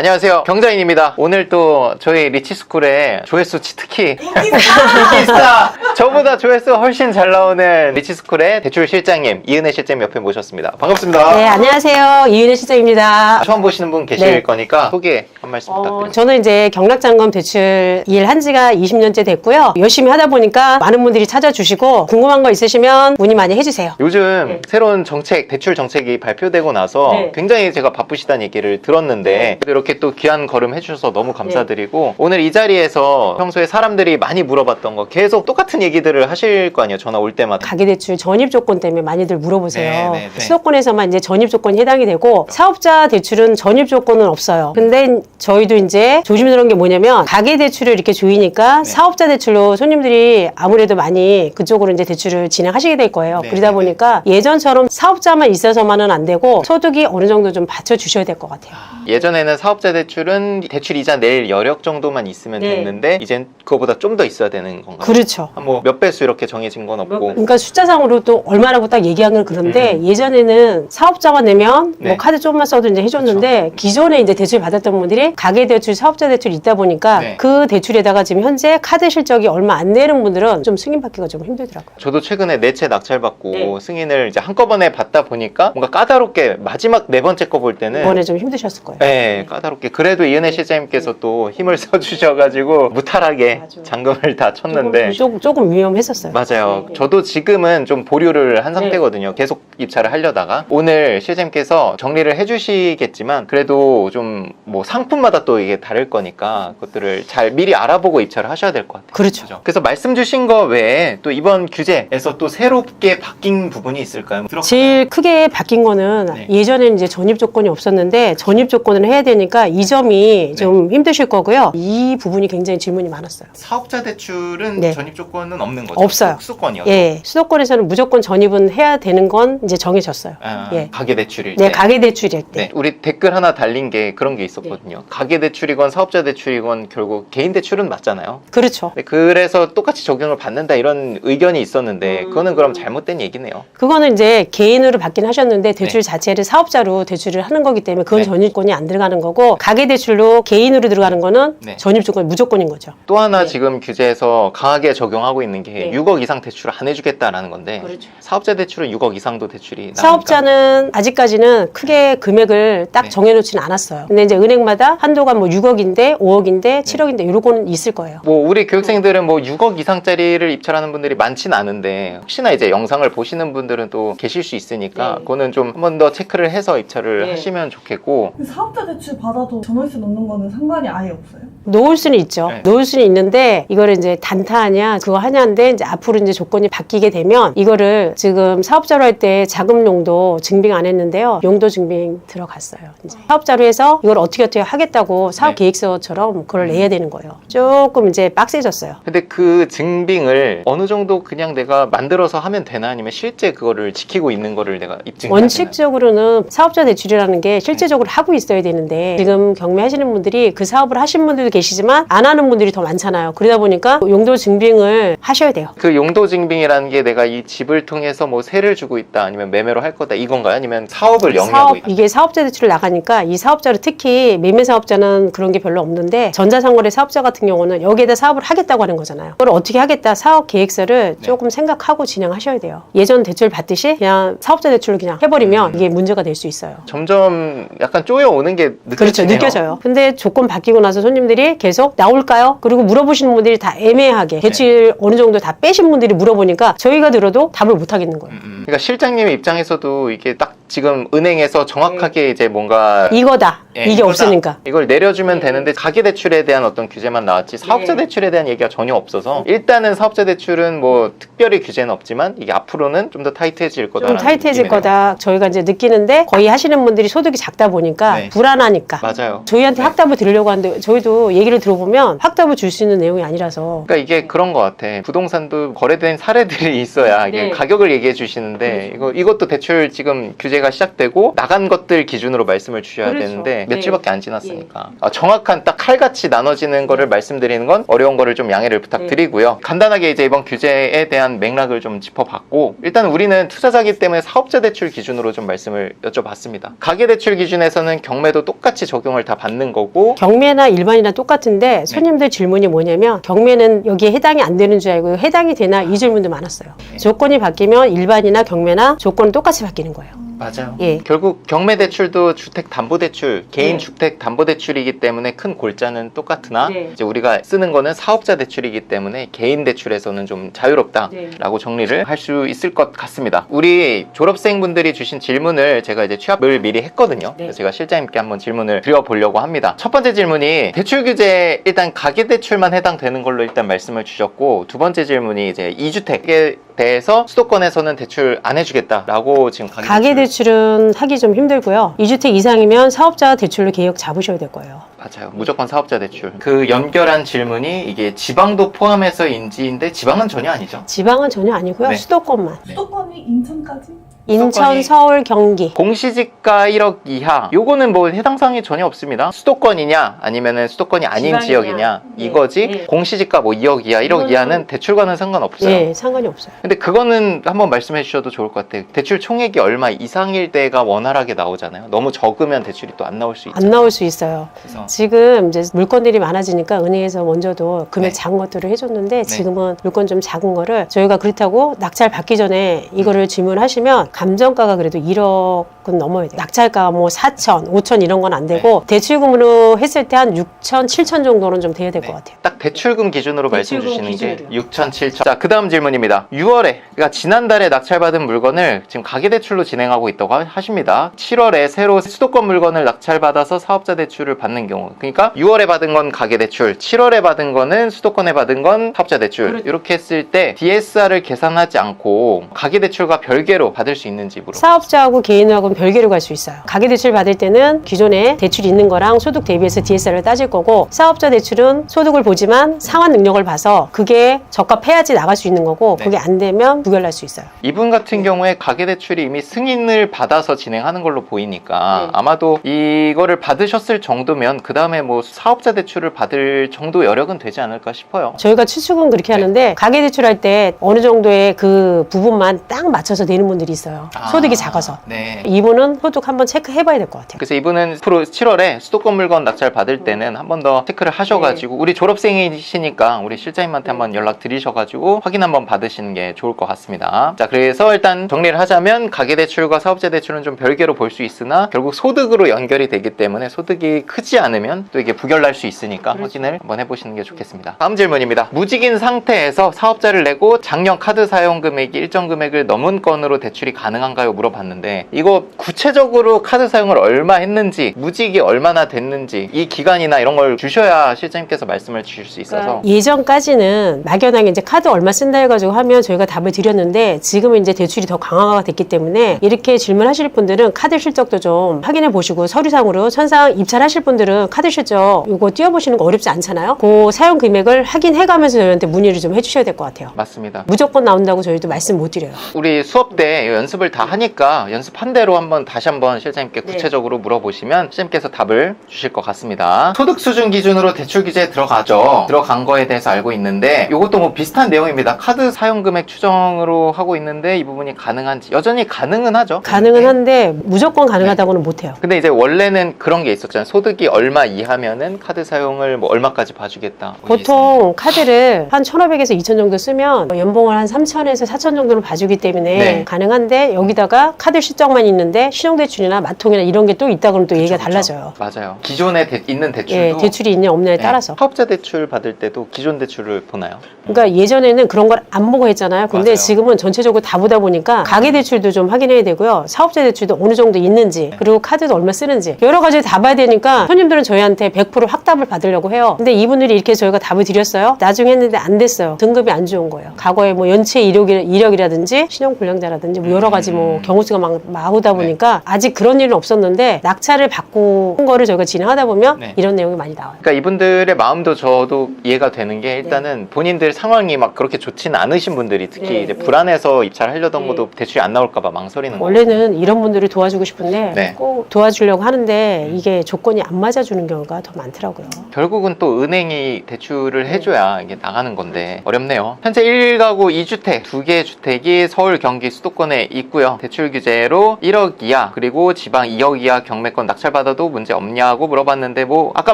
안녕하세요, 경자인입니다. 오늘 또 저희 리치스쿨에 조회수 특히 인기스타 저보다 조회수가 훨씬 잘 나오는 리치스쿨의 대출 실장님 이은혜 실장님 옆에 모셨습니다. 반갑습니다. 네, 안녕하세요. 이은혜 실장입니다. 처음 보시는 분 계실 네. 거니까 소개 한 말씀 부탁드립니다. 저는 이제 경락잔금 대출 일한 지가 20년째 됐고요. 열심히 하다 보니까 많은 분들이 찾아주시고 궁금한 거 있으시면 문의 많이 해주세요. 요즘 네. 새로운 정책, 대출 정책이 발표되고 나서 네. 굉장히 제가 바쁘시다는 얘기를 들었는데 이렇게 또 귀한 걸음 해주셔서 너무 감사드리고 오늘 이 자리에서 평소에 사람들이 많이 물어봤던 거 계속 똑같은 얘기들을 하실 거 아니에요, 전화 올 때마다. 가계대출 전입 조건 때문에 많이들 물어보세요. 네. 수도권에서만 이제 전입 조건이 해당이 되고 사업자 대출은 전입 조건은 없어요. 근데 저희도 이제 조심스러운 게 뭐냐면 가계대출을 이렇게 조이니까 사업자 대출로 손님들이 아무래도 많이 그쪽으로 이제 대출을 진행하시게 될 거예요. 네. 그러다 보니까 예전처럼 사업자만 있어서만은 안 되고 소득이 어느 정도 좀 받쳐주셔야 될 것 같아요. 예전에는 사업자 대출은 대출 이자 낼 여력 정도만 있으면 네. 됐는데 이젠 그거보다 좀 더 있어야 되는 건가요? 그렇죠. 뭐 몇 배수 이렇게 정해진 건 없고. 그러니까 숫자상으로 또 얼마라고 딱 얘기하는 건 그런데 예전에는 사업자가 내면 네. 뭐 카드 조금만 써도 이제 해줬는데 기존에 이제 대출 받았던 분들이 가계대출, 사업자 대출이 있다 보니까 네. 그 대출에다가 지금 현재 카드 실적이 얼마 안 내는 분들은 좀 승인받기가 좀 힘들더라고요. 저도 최근에 네 채 낙찰받고 네. 승인을 이제 한꺼번에 받다 보니까 뭔가 까다롭게 마지막 네 번째 거 볼 때는 이번에 좀 힘드셨을 거예요. 네, 까다롭게. 그래도 이은혜 실장님께서 또 힘을 써주셔가지고 무탈하게 맞아. 잔금을 다 쳤는데. 조금 위험했었어요. 맞아요. 네. 저도 지금은 좀 보류를 한 상태거든요. 계속 입찰을 하려다가. 오늘 실장님께서 정리를 해주시겠지만 그래도 좀 뭐 상품마다 또 이게 다를 거니까 그것들을 잘 미리 알아보고 입찰을 하셔야 될 것 같아요. 그렇죠. 그래서 말씀 주신 거 외에 또 이번 규제에서 또 새롭게 바뀐 부분이 있을까요? 제일 크게 바뀐 거는 네. 예전에는 이제 전입 조건이 없었는데 전입 조건을 해야 되니까 이 점이 좀 힘드실 거고요. 이 부분이 굉장히 질문이 많았어요. 사업자 대출은 네. 전입 조건은 없는 거죠? 없어요. 수도권이요. 예, 수도권에서는 무조건 전입은 해야 되는 건 이제 정해졌어요. 아, 예. 가계대출일 네, 때. 가계대출일 때. 네, 우리 댓글 하나 달린 게 그런 게 있었거든요. 가계대출이건 사업자 대출이건 결국 개인 대출은 맞잖아요. 그렇죠. 네, 그래서 똑같이 적용을 받는다 이런 의견이 있었는데 그거는 그럼 잘못된 얘기네요. 그거는 이제 개인으로 받긴 하셨는데 대출 네. 자체를 사업자로 대출을 하는 거기 때문에 그건 네. 전입권이 안 들어가는 거고 가계대출로 개인으로 들어가는 거는 네. 전입 조건이 무조건인 거죠. 또 하나 네. 지금 규제에서 강하게 적용하고 있는 게 네. 6억 이상 대출 안 해주겠다라는 건데 그렇죠. 사업자 대출은 6억 이상도 대출이 나옵니까? 사업자는 아직까지는 크게 금액을 딱 네. 정해놓지는 않았어요. 근데 이제 은행마다 한도가 뭐 6억인데 5억인데 7억인데 이런 거는 있을 거예요. 뭐 우리 교육생들은 뭐 6억 이상짜리를 입찰하는 분들이 많지는 않은데 혹시나 이제 영상을 보시는 분들은 또 계실 수 있으니까 네. 그거는 좀 한 번 더 체크를 해서 입찰을 네. 하시면 좋겠고. 그 사업자 대출 받아도 전월세 넣는 거는 상관이 아예 없어요? 놓을 수는 있죠. 네. 놓을 수는 있는데 이거를 이제 단타하냐 그거 하냐인데 이제 앞으로 이제 조건이 바뀌게 되면 이거를 지금 사업자로 할 때 자금 용도 증빙 안 했는데요. 용도 증빙 들어갔어요. 이제 사업자로 해서 이걸 어떻게 하겠다고 사업 네. 계획서처럼 그걸 내야 되는 거예요. 조금 이제 빡세졌어요. 근데 그 증빙을 어느 정도 그냥 내가 만들어서 하면 되나 아니면 실제 그거를 지키고 있는 거를 내가 입증해야 되나? 원칙적으로는 사업자 대출이라는 게 실제적으로 하고 있어야 되는데 지금 경매하시는 분들이 그 사업을 하신 분들도 계시지만 안 하는 분들이 더 많잖아요. 그러다 보니까 용도 증빙을 하셔야 돼요. 그 용도 증빙이라는 게 내가 이 집을 통해서 뭐 세를 주고 있다 아니면 매매로 할 거다 이건가요? 아니면 사업을 영위하고 있다? 이게 사업자 대출을 나가니까 이 사업자를 특히 매매 사업자는 그런 게 별로 없는데 전자상거래 사업자 같은 경우는 여기에다 사업을 하겠다고 하는 거잖아요. 그걸 어떻게 하겠다 사업 계획서를 조금 생각하고 진행하셔야 돼요. 예전 대출 받듯이 그냥 사업자 대출을 그냥 해버리면 이게 문제가 될 수 있어요. 점점 약간 쪼여오는 게 느껴지네요. 그렇죠. 느껴져요. 근데 조건 바뀌고 나서 손님들이 계속 나올까요? 그리고 물어보시는 분들이 다 애매하게 대출 어느 정도 다 빼신 분들이 물어보니까 저희가 들어도 답을 못 하겠는 거예요. 그러니까 실장님의 입장에서도 이게 딱 지금 은행에서 정확하게 이제 뭔가 이거다. 예, 이게 이거다. 없으니까. 이걸 내려주면 되는데 가계대출에 대한 어떤 규제만 나왔지 사업자 대출에 대한 얘기가 전혀 없어서 일단은 사업자 대출은 뭐 특별히 규제는 없지만 이게 앞으로는 좀 더 타이트해질 거다. 좀 타이트해질 거다. 저희가 이제 느끼는데 거의 하시는 분들이 소득이 작다 보니까 네. 불안하니까. 맞아요. 저희한테 네. 확답을 드리려고 하는데 저희도 얘기를 들어보면 확답을 줄 수 있는 내용이 아니라서. 그러니까 이게 그런 것 같아. 부동산도 거래된 사례들이 있어야 이게 네. 가격을 얘기해 주시는데 이것도 대출 지금 규제가 시작되고 나간 것들 기준으로 말씀을 주셔야 그렇죠. 되는데 게 네. 며칠밖에 안 지났으니까 정확한 딱 칼같이 나눠지는 거를 말씀드리는 건 어려운 거를 좀 양해를 부탁드리고요. 간단하게 이제 이번 규제에 대한 맥락을 좀 짚어봤고, 일단 우리는 투자자기 때문에 사업자 대출 기준으로 좀 말씀을 여쭤봤습니다. 가계대출 기준에서는 경매도 똑같이 적용을 다 받는 거고, 경매나 일반이나 똑같은데 손님들 질문이 뭐냐면 경매는 여기에 해당이 안 되는 줄 알고 해당이 되나 이 질문도 많았어요. 조건이 바뀌면 일반이나 경매나 조건은 똑같이 바뀌는 거예요. 맞아요. 예. 결국 경매 대출도 주택담보대출, 개인 네. 주택담보대출이기 때문에 큰 골자는 똑같으나 네. 이제 우리가 쓰는 거는 사업자 대출이기 때문에 개인 대출에서는 좀 자유롭다라고 정리를 할 수 있을 것 같습니다. 우리 졸업생분들이 주신 질문을 제가 이제 취합을 미리 했거든요. 그래서 제가 실장님께 한번 질문을 드려보려고 합니다. 첫 번째 질문이 대출 규제 일단 가계대출만 해당되는 걸로 일단 말씀을 주셨고, 두 번째 질문이 이제 2주택에 대해서 수도권에서는 대출 안 해주겠다라고 지금 가계대출은 하기 좀 힘들고요. 2주택 이상이면 사업자 대출로 계획 잡으셔야 될 거예요. 맞아요. 무조건 사업자 대출. 그 연결한 질문이 이게 지방도 포함해서인지인데 지방은 전혀 아니죠. 지방은 전혀 아니고요. 네. 수도권만. 수도권이 인천까지? 인천, 서울, 경기. 공시지가 1억 이하, 요거는 뭐 해당 사항이 전혀 없습니다. 수도권이냐 아니면은 수도권이 아닌 지방이냐. 지역이냐 네. 이거지. 네. 공시지가 뭐 2억 이하, 1억 이하는 대출과는 상관없어요. 네, 상관이 없어요. 근데 그거는 한번 말씀해 주셔도 좋을 것 같아요. 대출 총액이 얼마 이상일 때가 원활하게 나오잖아요. 너무 적으면 대출이 또 안 나올 수 있잖아요. 안 나올 수 있어요. 그래서 지금 이제 물건들이 많아지니까 은행에서 먼저도 금액 네. 작은 것들을 해줬는데 지금은 물건 좀 작은 거를 저희가 그렇다고 낙찰 받기 전에 이거를 질문하시면 감정가가 그래도 1억은 넘어야 돼요. 낙찰가 뭐 4천, 5천 이런 건 안 되고 대출금으로 했을 때 한 6천, 7천 정도는 좀 돼야 될 것 같아요. 딱 대출금 기준으로 말씀 대출금 주시는 게 기준으로요. 6천, 7천. 자, 그 다음 질문입니다. 6월에, 그러니까 지난달에 낙찰받은 물건을 지금 가계대출로 진행하고 있다고 하십니다. 7월에 새로 수도권 물건을 낙찰받아서 사업자 대출을 받는 경우. 그러니까 6월에 받은 건 가계대출, 7월에 받은 거는 수도권에 받은 건 사업자 대출. 그렇죠. 이렇게 했을 때 DSR을 계산하지 않고 가계대출과 별개로 받을 수 있는지 물어보세요. 사업자하고 개인하고는 별개로 갈 수 있어요. 가계대출 받을 때는 기존에 대출이 있는 거랑 소득 대비해서 DSR을 따질 거고, 사업자 대출은 소득을 보지만 상환 능력을 봐서 그게 적합해야지 나갈 수 있는 거고, 그게 안 되면 부결날 수 있어요. 이분 같은 경우에 가계대출이 이미 승인을 받아서 진행하는 걸로 보이니까 아마도 이거를 받으셨을 정도면 그 다음에 뭐 사업자 대출을 받을 정도 여력은 되지 않을까 싶어요. 저희가 추측은 그렇게 하는데 가계대출 할 때 어느 정도의 그 부분만 딱 맞춰서 내는 분들이 있어요. 소득이 작아서. 네. 이분은 소득 한번 체크해 봐야 될 것 같아요. 그래서 이분은 7월에 수도권 물건 낙찰 받을 때는 한 번 더 체크를 하셔가지고 우리 졸업생이시니까 우리 실장님한테 한번 연락 드리셔가지고 확인 한번 받으시는 게 좋을 것 같습니다. 자, 그래서 일단 정리를 하자면 가계대출과 사업자 대출은 좀 별개로 볼 수 있으나 결국 소득으로 연결이 되기 때문에 소득이 크지 않으면 또 이게 부결날 수 있으니까 확인을 한번 해보시는 게 좋겠습니다. 다음 질문입니다. 무직인 상태에서 사업자를 내고 작년 카드 사용 금액이 일정 금액을 넘은 건으로 대출이 가능한가요? 물어봤는데 이거 구체적으로 카드 사용을 얼마 했는지, 무직이 얼마나 됐는지 이 기간이나 이런 걸 주셔야 실장님께서 말씀을 주실 수 있어서. 예전까지는 막연하게 이제 카드 얼마 쓴다 해가지고 하면 저희가 답을 드렸는데, 지금은 이제 대출이 더 강화가 됐기 때문에 이렇게 질문하실 분들은 카드 실적도 좀 확인해 보시고, 서류상으로 천상 입찰하실 분들은 카드 실적 이거 띄워보시는 거 어렵지 않잖아요. 그 사용 금액을 확인해 가면서 저희한테 문의를 좀 해주셔야 될 것 같아요. 맞습니다. 무조건 나온다고 저희도 말씀 못 드려요. 우리 수업 때 연습을 다 하니까 연습한 대로 다시 한번 실장님께 구체적으로 물어보시면 실장님께서 답을 주실 것 같습니다. 소득 수준 기준으로 대출 규제에 들어가죠. 들어간 거에 대해서 알고 있는데 이것도 뭐 비슷한 내용입니다. 카드 사용 금액 추정으로 하고 있는데 이 부분이 가능한지, 여전히 가능은 하죠. 가능은 한데 무조건 가능하다고는 못해요. 근데 이제 원래는 그런 게 있었잖아요. 소득이 얼마 이하면은 카드 사용을 뭐 얼마까지 봐주겠다. 보통 카드를 한 1,500에서 2,000 정도 쓰면 연봉을 한 3,000에서 4,000 정도는 봐주기 때문에 네. 가능한데, 여기다가 카드 실적만 있는데 신용대출이나 마통이나 이런 게 또 있다 그러면 또 얘기가 달라져요. 맞아요. 기존에 있는 대출도 예, 대출이 있냐 없냐에 따라서. 사업자 대출 받을 때도 기존 대출을 보나요? 그러니까 예전에는 그런 걸 안 보고 했잖아요. 근데 맞아요. 지금은 전체적으로 다 보다 보니까 가계대출도 좀 확인해야 되고요. 사업자 대출도 어느 정도 있는지, 그리고 카드도 얼마 쓰는지 여러 가지 다 봐야 되니까 손님들은 저희한테 100% 확답을 받으려고 해요. 근데 이분들이 이렇게 저희가 답을 드렸어요. 나중에 했는데 안 됐어요. 등급이 안 좋은 거예요. 과거에 뭐 연체 이력이라든지 신용불량자라든지 뭐 여러 가지 뭐 경우수가 막 나오다 보니까 아직 그런 일은 없었는데 낙찰을 받고 한 거를 저희가 진행하다 보면 네. 이런 내용이 많이 나와요. 그러니까 이분들의 마음도 저도 이해가 되는 게 일단은 본인들 상황이 막 그렇게 좋지는 않으신 분들이 특히 네, 이제 네. 불안해서 입찰하려던 네. 것도 대출이 안 나올까봐 망설이는 거예요. 원래는 이런 분들을 도와주고 싶은데 네. 꼭 도와주려고 하는데 이게 조건이 안 맞아주는 경우가 더 많더라고요. 결국은 또 은행이 대출을 해줘야 이게 나가는 건데 어렵네요. 현재 1가구 2주택 2개의 주택이 서울, 경기, 수도권에 있고요. 대출 규제로 1억 이하 그리고 지방 2억 이하 경매권 낙찰받아도 문제 없냐고 물어봤는데 뭐 아까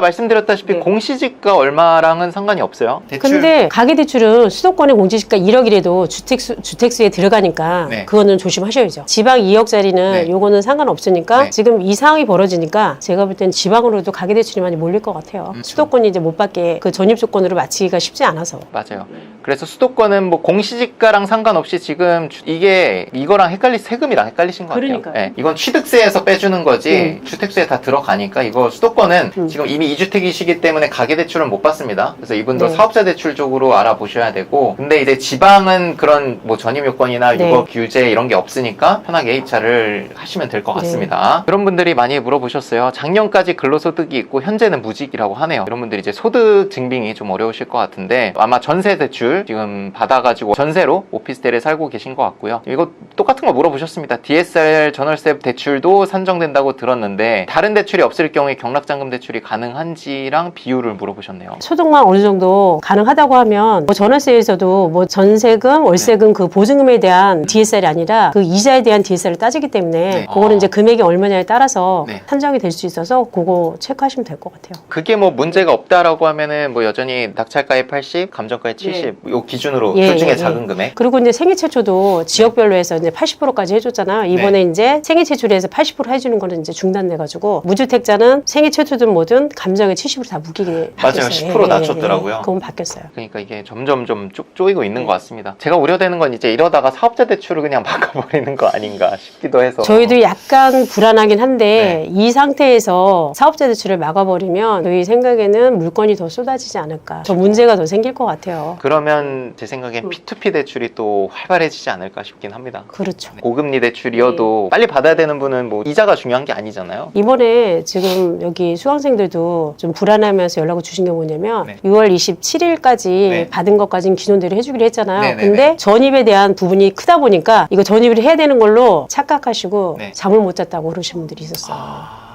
말씀드렸다시피 네. 공시지가 얼마랑은 상관이 없어요. 근데 가계대출은 수도권의 공시지가 1억이라도 주택수에 들어가니까 네. 그거는 조심하셔야죠. 지방 2억짜리는 네. 요거는 상관없으니까 네. 지금 이 상황이 벌어지니까 제가 볼 땐 지방으로도 가계대출이 많이 몰릴 것 같아요. 수도권이 이제 못 받게 그 전입조건으로 맞추기가 쉽지 않아서. 맞아요. 그래서 수도권은 뭐 공시지가랑 상관없이 지금 이게 이거랑 세금이랑 헷갈리신 것 같아요. 그러니까요. 네, 이건 취득세에서 빼주는 거지 주택세에 다 들어가니까 이거 수도권은 지금 이미 2주택이시기 때문에 가계대출은 못 받습니다. 그래서 이분도 네. 사업자 대출 쪽으로 알아보셔야 되고 근데 이제 지방은 그런 뭐 전입 요건이나 네. 유거 규제 이런 게 없으니까 편하게 입찰을 하시면 될 것 네. 같습니다. 그런 분들이 많이 물어보셨어요. 작년까지 근로소득이 있고 현재는 무직이라고 하네요. 이런 분들이 이제 소득 증빙이 좀 어려우실 것 같은데 아마 전세 대출 지금 받아가지고 전세로 오피스텔에 살고 계신 것 같고요. 이거 똑같은 거 물어보셨습니다. DSR 전월세 대출도 산정된다고 들었는데 다른 대출이 없을 경우에 경락잔금 대출이 가능한지랑 비율을 물어보셨네요. 소득만 어느 정도 가능하다고 하면 뭐 전월세에서도 뭐 전세금, 월세금 그 보증금에 대한 DSR이 아니라 그 이자에 대한 DSR을 따지기 때문에 네. 그거는 이제 금액이 얼마냐에 따라서 네. 산정이 될 수 있어서 그거 체크하시면 될 것 같아요. 그게 뭐 문제가 없다라고 하면은 뭐 여전히 낙찰가액 80, 감정가액 70, 요 기준으로 예, 둘 중에 예, 작은 예. 금액. 그리고 이제 생애 최초도 지역별로 해서 이제 80%까지 해줬잖아요. 이번에 이제 생애 최초에서 80% 해주는 거는 이제 중단돼가지고 무주택자는 생애 최초든 뭐든 감정의 70% 다 무기게 맞아요. 바뀌었어요. 10% 낮췄더라고요. 그건 바뀌었어요. 그러니까 이게 점점 좀 쪼이고 있는 것 같습니다. 제가 우려되는 건 이제 이러다가 사업자 대출을 그냥 바꿔버리는 거 아닌가 싶기도 해서. 저희도 약간 불안하긴 한데 이 상태에서 사업자 대출을 막아버리면 저희 생각에는 물건이 더 쏟아지지 않을까. 더 문제가 더 생길 것 같아요. 그러면 제 생각엔 P2P 대출이 또 활발해지지 않을까 싶긴 합니다. 그렇죠. 고금리 대출이어도 빨리 받아야 되는 분은 뭐 이자가 중요한 게 아니잖아요. 이번에 지금 여기 수강생들도 좀 불안하면서 연락을 주신 게 뭐냐면 네. 6월 27일까지 네. 받은 것까지는 기존대로 해주기로 했잖아요. 네네네. 근데 전입에 대한 부분이 크다 보니까 이거 전입을 해야 되는 걸로 착각하시고 네. 잠을 못 잤다고 그러신 분들이 있었어요.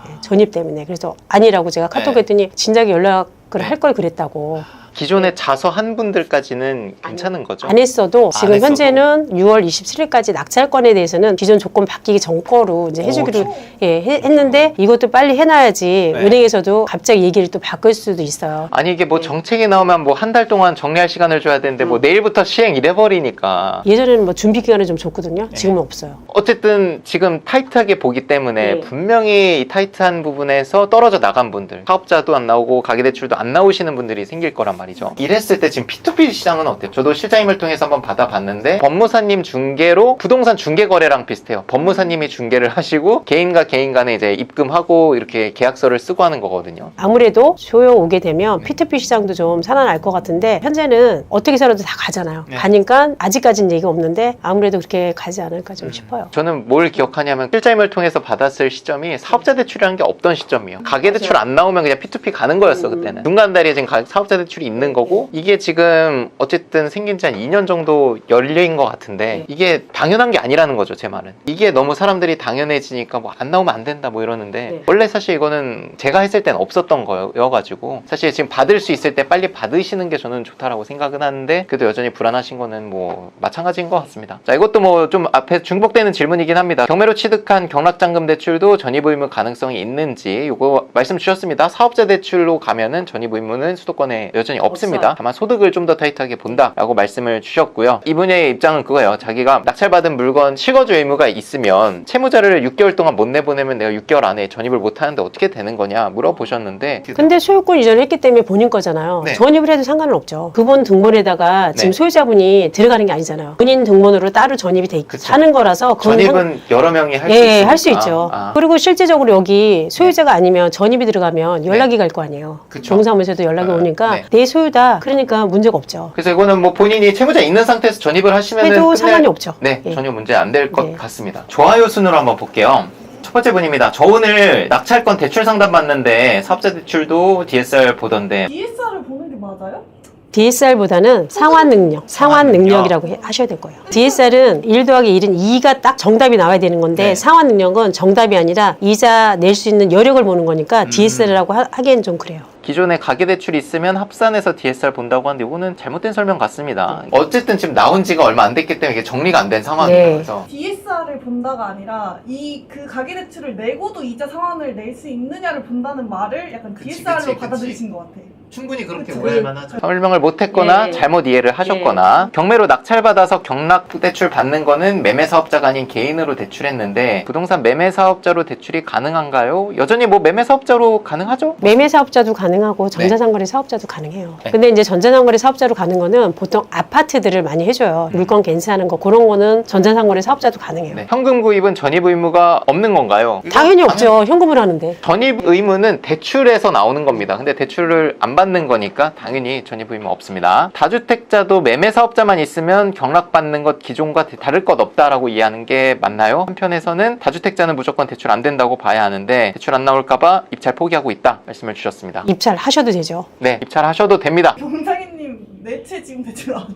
네, 전입 때문에. 그래서 아니라고 제가 카톡 네. 했더니 진작에 연락을 네. 할 걸 그랬다고. 기존에 자서 한 분들까지는 괜찮은 거죠? 안 했어도 지금 했어도. 현재는 6월 27일까지 낙찰권에 대해서는 기존 조건 바뀌기 전 거로 이제 해주기로 했는데 이것도 빨리 해놔야지 네. 은행에서도 갑자기 얘기를 또 바꿀 수도 있어요. 아니 이게 뭐 정책이 나오면 뭐 한 달 동안 정리할 시간을 줘야 되는데 뭐 내일부터 시행 이래버리니까 예전에는 뭐 준비 기간을 좀 줬거든요. 지금은 없어요. 어쨌든 지금 타이트하게 보기 때문에 네. 분명히 이 타이트한 부분에서 떨어져 나간 분들 사업자도 안 나오고 가계대출도 안 나오시는 분들이 생길 거란 말이죠. 이랬을 때 지금 P2P 시장은 어때요? 저도 실장님을 통해서 한번 받아봤는데 법무사님 중개로 부동산 중개 거래랑 비슷해요. 법무사님이 중개를 하시고 개인과 개인 간에 이제 입금하고 이렇게 계약서를 쓰고 하는 거거든요. 아무래도 조용 오게 되면 P2P 시장도 좀 살아날 것 같은데 현재는 어떻게 해서라도 다 가잖아요. 네. 가니까 아직까지는 얘기가 없는데 아무래도 그렇게 가지 않을까 좀 싶어요. 저는 뭘 기억하냐면 실장님을 통해서 받았을 시점이 사업자 대출이라는 게 없던 시점이에요. 가계대출 안 나오면 그냥 P2P 가는 거였어 그때는. 중간 다리에 지금 사업자 대출이 있는 거고 이게 지금 어쨌든 생긴 지 한 2년 정도 열린 것 같은데 이게 당연한 게 아니라는 거죠 제 말은. 이게 너무 사람들이 당연해지니까 뭐 안 나오면 안 된다 뭐 이러는데 원래 사실 이거는 제가 했을 땐 없었던 거여가지고 사실 지금 받을 수 있을 때 빨리 받으시는 게 저는 좋다라고 생각은 하는데 그래도 여전히 불안하신 거는 뭐 마찬가지인 것 같습니다. 자 이것도 뭐 좀 앞에 중복되는 질문이긴 합니다. 경매로 취득한 경락잔금 대출도 전입 의무 가능성이 있는지 이거 말씀 주셨습니다. 사업자 대출로 가면은 전입 의무는 수도권에 여전히 없습니다. 다만 소득을 좀 더 타이트하게 본다라고 말씀을 주셨고요. 이분의 입장은 그거예요. 자기가 낙찰받은 물건 실거주 의무가 있으면 채무자를 6개월 동안 못 내보내면 내가 6개월 안에 전입을 못 하는데 어떻게 되는 거냐 물어보셨는데 근데 소유권 이전을 했기 때문에 본인 거잖아요. 네. 전입을 해도 상관은 없죠. 그분 등본에다가 지금 네. 소유자분이 들어가는 게 아니잖아요. 본인 등본으로 따로 전입이 돼 그쵸. 하는 거라서 그건 전입은 여러 명이 할 수 예, 있으니까. 할 수 있죠. 아. 그리고 실제적으로 여기 소유자가 아니면 전입이 들어가면 연락이 갈 거 아니에요. 그쵸. 동사무소에도 연락이 아, 오니까 네. 내 소유다. 그러니까 문제가 없죠. 그래서 이거는 뭐 본인이 채무자 있는 상태에서 전입을 하시면 해도 상관이 없죠. 네, 예. 전혀 문제 안 될 것 네. 같습니다. 좋아요 순으로 한번 볼게요. 첫 번째 분입니다. 저 오늘 낙찰권 대출 상담 받는데 사업자 대출도 DSR 보던데 DSR을 보는 게 맞아요? DSR보다는 상환 능력, 상환 능력이라고 하셔야 될 거예요. DSR은 1 더하기 1은 2가 딱 정답이 나와야 되는 건데 네. 상환 능력은 정답이 아니라 이자 낼 수 있는 여력을 보는 거니까 DSR이라고 하기엔 좀 그래요. 기존에 가계대출이 있으면 합산해서 DSR 본다고 하는데 이거는 잘못된 설명 같습니다. 어쨌든 지금 나온 지가 얼마 안 됐기 때문에 이게 정리가 안 된 상황이에요. 네. 그래서 DSR을 본다가 아니라 그 가계대출을 내고도 이자 상환을 낼 수 있느냐를 본다는 말을 약간 DSR로 받아들이신 것 같아. 충분히 그렇게 그치. 오해할 만하죠. 설명을 못했거나 네. 잘못 이해를 하셨거나 경매로 낙찰받아서 경락대출 받는 거는 매매사업자가 아닌 개인으로 대출했는데 부동산 매매사업자로 대출이 가능한가요? 여전히 뭐 매매사업자로 가능하죠? 매매 사업자도 가능하고 전자상거래 사업자도 가능해요. 네. 근데 이제 전자상거래 사업자로 가는 거는 보통 아파트들을 많이 해줘요. 물건 겐스하는 거 그런 거는 전자상거래 사업자도 가능해요. 네. 현금 구입은 전입 의무가 없는 건가요? 당연히 없죠. 현금으로 하는데. 전입 의무는 대출에서 나오는 겁니다. 근데 대출을 안 받는 거니까 당연히 전입 의무 없습니다. 다주택자도 매매 사업자만 있으면 경락받는 것 기존과 다를 것 없다라고 이해하는 게 맞나요? 한편에서는 다주택자는 무조건 대출 안 된다고 봐야 하는데 대출 안 나올까봐 입찰 포기하고 있다 말씀을 주셨습니다. 입찰하셔도 되죠. 네, 입찰하셔도 됩니다. 경장님 내채 지금 대출 나왔죠?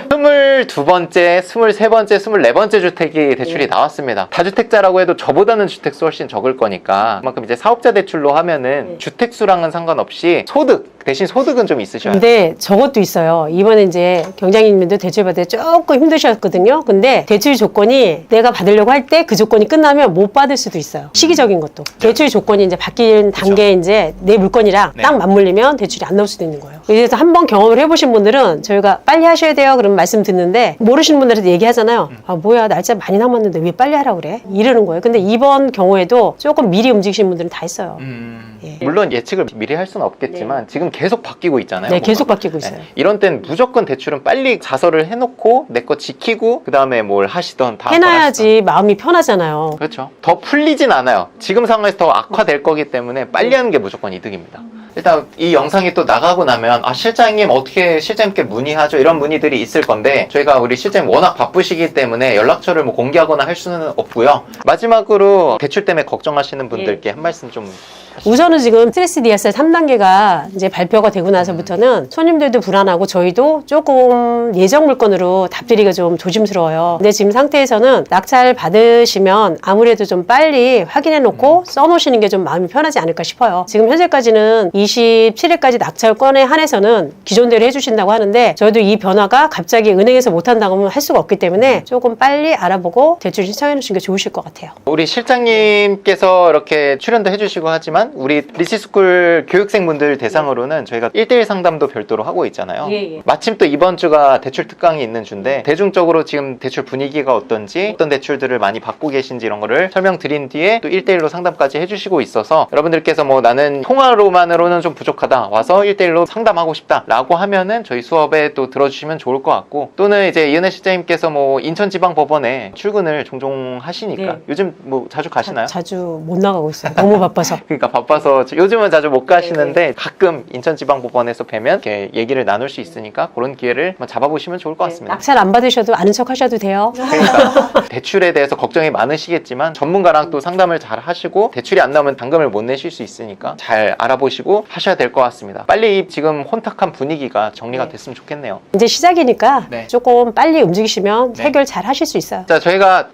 22번째, 23번째, 24번째 주택이 대출이 나왔습니다. 다주택자라고 해도 저보다는 주택수 훨씬 적을 거니까 그만큼 이제 사업자 대출로 하면은 주택수랑은 상관없이 소득, 대신 소득은 좀 있으셔야 돼요. 근데 저것도 있어요. 이번에 이제 경장님도 대출 받을 때 조금 힘드셨거든요. 근데 대출 조건이 내가 받으려고 할 때 그 조건이 끝나면 못 받을 수도 있어요. 시기적인 것도. 대출 조건이 이제 바뀐 단계에 이제 내 물건이랑 네. 딱 맞물리면 대출이 안 나올 수도 있는 거예요. 그래서 한번 경험을 해보신 분들은 저희가 빨리 하셔야 돼요. 그러면 말씀 듣는데 모르시는 분들한테 얘기하잖아요. 아, 뭐야, 날짜 많이 남았는데 왜 빨리 하라고 그래? 이러는 거예요. 근데 이번 경우에도 조금 미리 움직이시는 분들은 다 있어요. 예. 물론 예측을 미리 할 수는 없겠지만 지금 계속 바뀌고 있잖아요. 네, 계속 뭔가. 바뀌고 있어요. 네. 이런 땐 무조건 대출은 빨리 자설을 해놓고 내 거 지키고 그 다음에 뭘 하시던 다음 해놔야지 마음이 편하잖아요. 그렇죠. 더 풀리진 않아요. 지금 상황에서 더 악화될 거기 때문에 빨리 하는 게 무조건 이득입니다. 일단 이 영상이 또 나가고 나면 아 실장님 어떻게 실장님께 문의하죠? 이런 문의들이 있을 건데 저희가 우리 실장님 워낙 바쁘시기 때문에 연락처를 뭐 공개하거나 할 수는 없고요. 마지막으로 대출 때문에 걱정하시는 분들께 한 말씀 좀 우선은 지금 스트레스 DSR 3단계가 이제 발표가 되고 나서부터는 손님들도 불안하고 저희도 조금 예정 물건으로 답드리기가 좀 조심스러워요. 근데 지금 상태에서는 낙찰 받으시면 아무래도 좀 빨리 확인해 놓고 써놓으시는 게 좀 마음이 편하지 않을까 싶어요. 지금 현재까지는 27일까지 낙찰권에 한해서는 기존대로 해주신다고 하는데 저희도 이 변화가 갑자기 은행에서 못한다고 하면 할 수가 없기 때문에 조금 빨리 알아보고 대출 신청해 놓으시는 게 좋으실 것 같아요. 우리 실장님께서 이렇게 출연도 해주시고 하지만 우리 리시스쿨 교육생분들 대상으로는 저희가 1대1 상담도 별도로 하고 있잖아요. 예. 마침 또 이번 주가 대출 특강이 있는 주인데 대중적으로 지금 대출 분위기가 어떤지 어떤 대출들을 많이 받고 계신지 이런 거를 설명드린 뒤에 또 1대1로 상담까지 해주시고 있어서 여러분들께서 뭐 나는 통화로만으로는 좀 부족하다 와서 1대1로 상담하고 싶다 라고 하면은 저희 수업에 또 들어주시면 좋을 것 같고 또는 이제 이은혜 실장님께서 뭐 인천지방법원에 출근을 종종 하시니까 네. 요즘 뭐 자주 가시나요? 자주 못 나가고 있어요. 너무 바빠서. 그러니까 바빠서 요즘은 자주 못 가시는데 가끔 인천지방법원에서 뵈면 이렇게 얘기를 나눌 수 있으니까 그런 기회를 한번 잡아보시면 좋을 것 같습니다. 낙찰 안 받으셔도 아는 척 하셔도 돼요. 그러니까 대출에 대해서 걱정이 많으시겠지만 전문가랑 또 상담을 잘 하시고 대출이 안 나오면 당금을 못 내실 수 있으니까 잘 알아보시고 하셔야 될 것 같습니다. 빨리 지금 혼탁한 분위기가 정리가 네. 됐으면 좋겠네요. 이제 시작이니까 네. 조금 빨리 움직이시면 네. 해결 잘 하실 수 있어요. 자, 저희가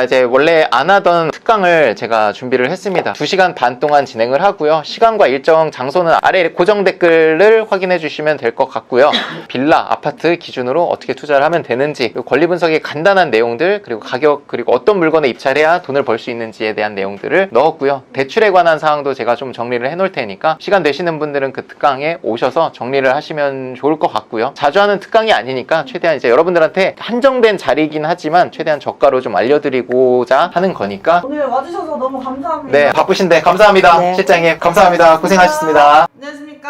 이제 원래 안 하던 특강을 제가 준비를 했습니다. 2시간 반 동안 진행을 하고요. 시간과 일정 장소는 아래 고정 댓글을 확인해 주시면 될 것 같고요. 빌라, 아파트 기준으로 어떻게 투자를 하면 되는지 그리고 권리 분석의 간단한 내용들 그리고 가격 그리고 어떤 물건에 입찰해야 돈을 벌 수 있는지에 대한 내용들을 넣었고요. 대출에 관한 사항도 제가 좀 정리를 해 놓을 테니까 시간 되시는 분들은 그 특강에 오셔서 정리를 하시면 좋을 것 같고요. 자주 하는 특강이 아니니까 최대한 이제 여러분들한테 한정된 자리이긴 하지만 최대한 저가로 좀 알려드리고자 하는 거니까 오늘 와주셔서 너무 감사합니다. 네, 바쁘신데 감사합니다. 네. 실장님 감사합니다. 고생하셨습니다. 안녕하십니까.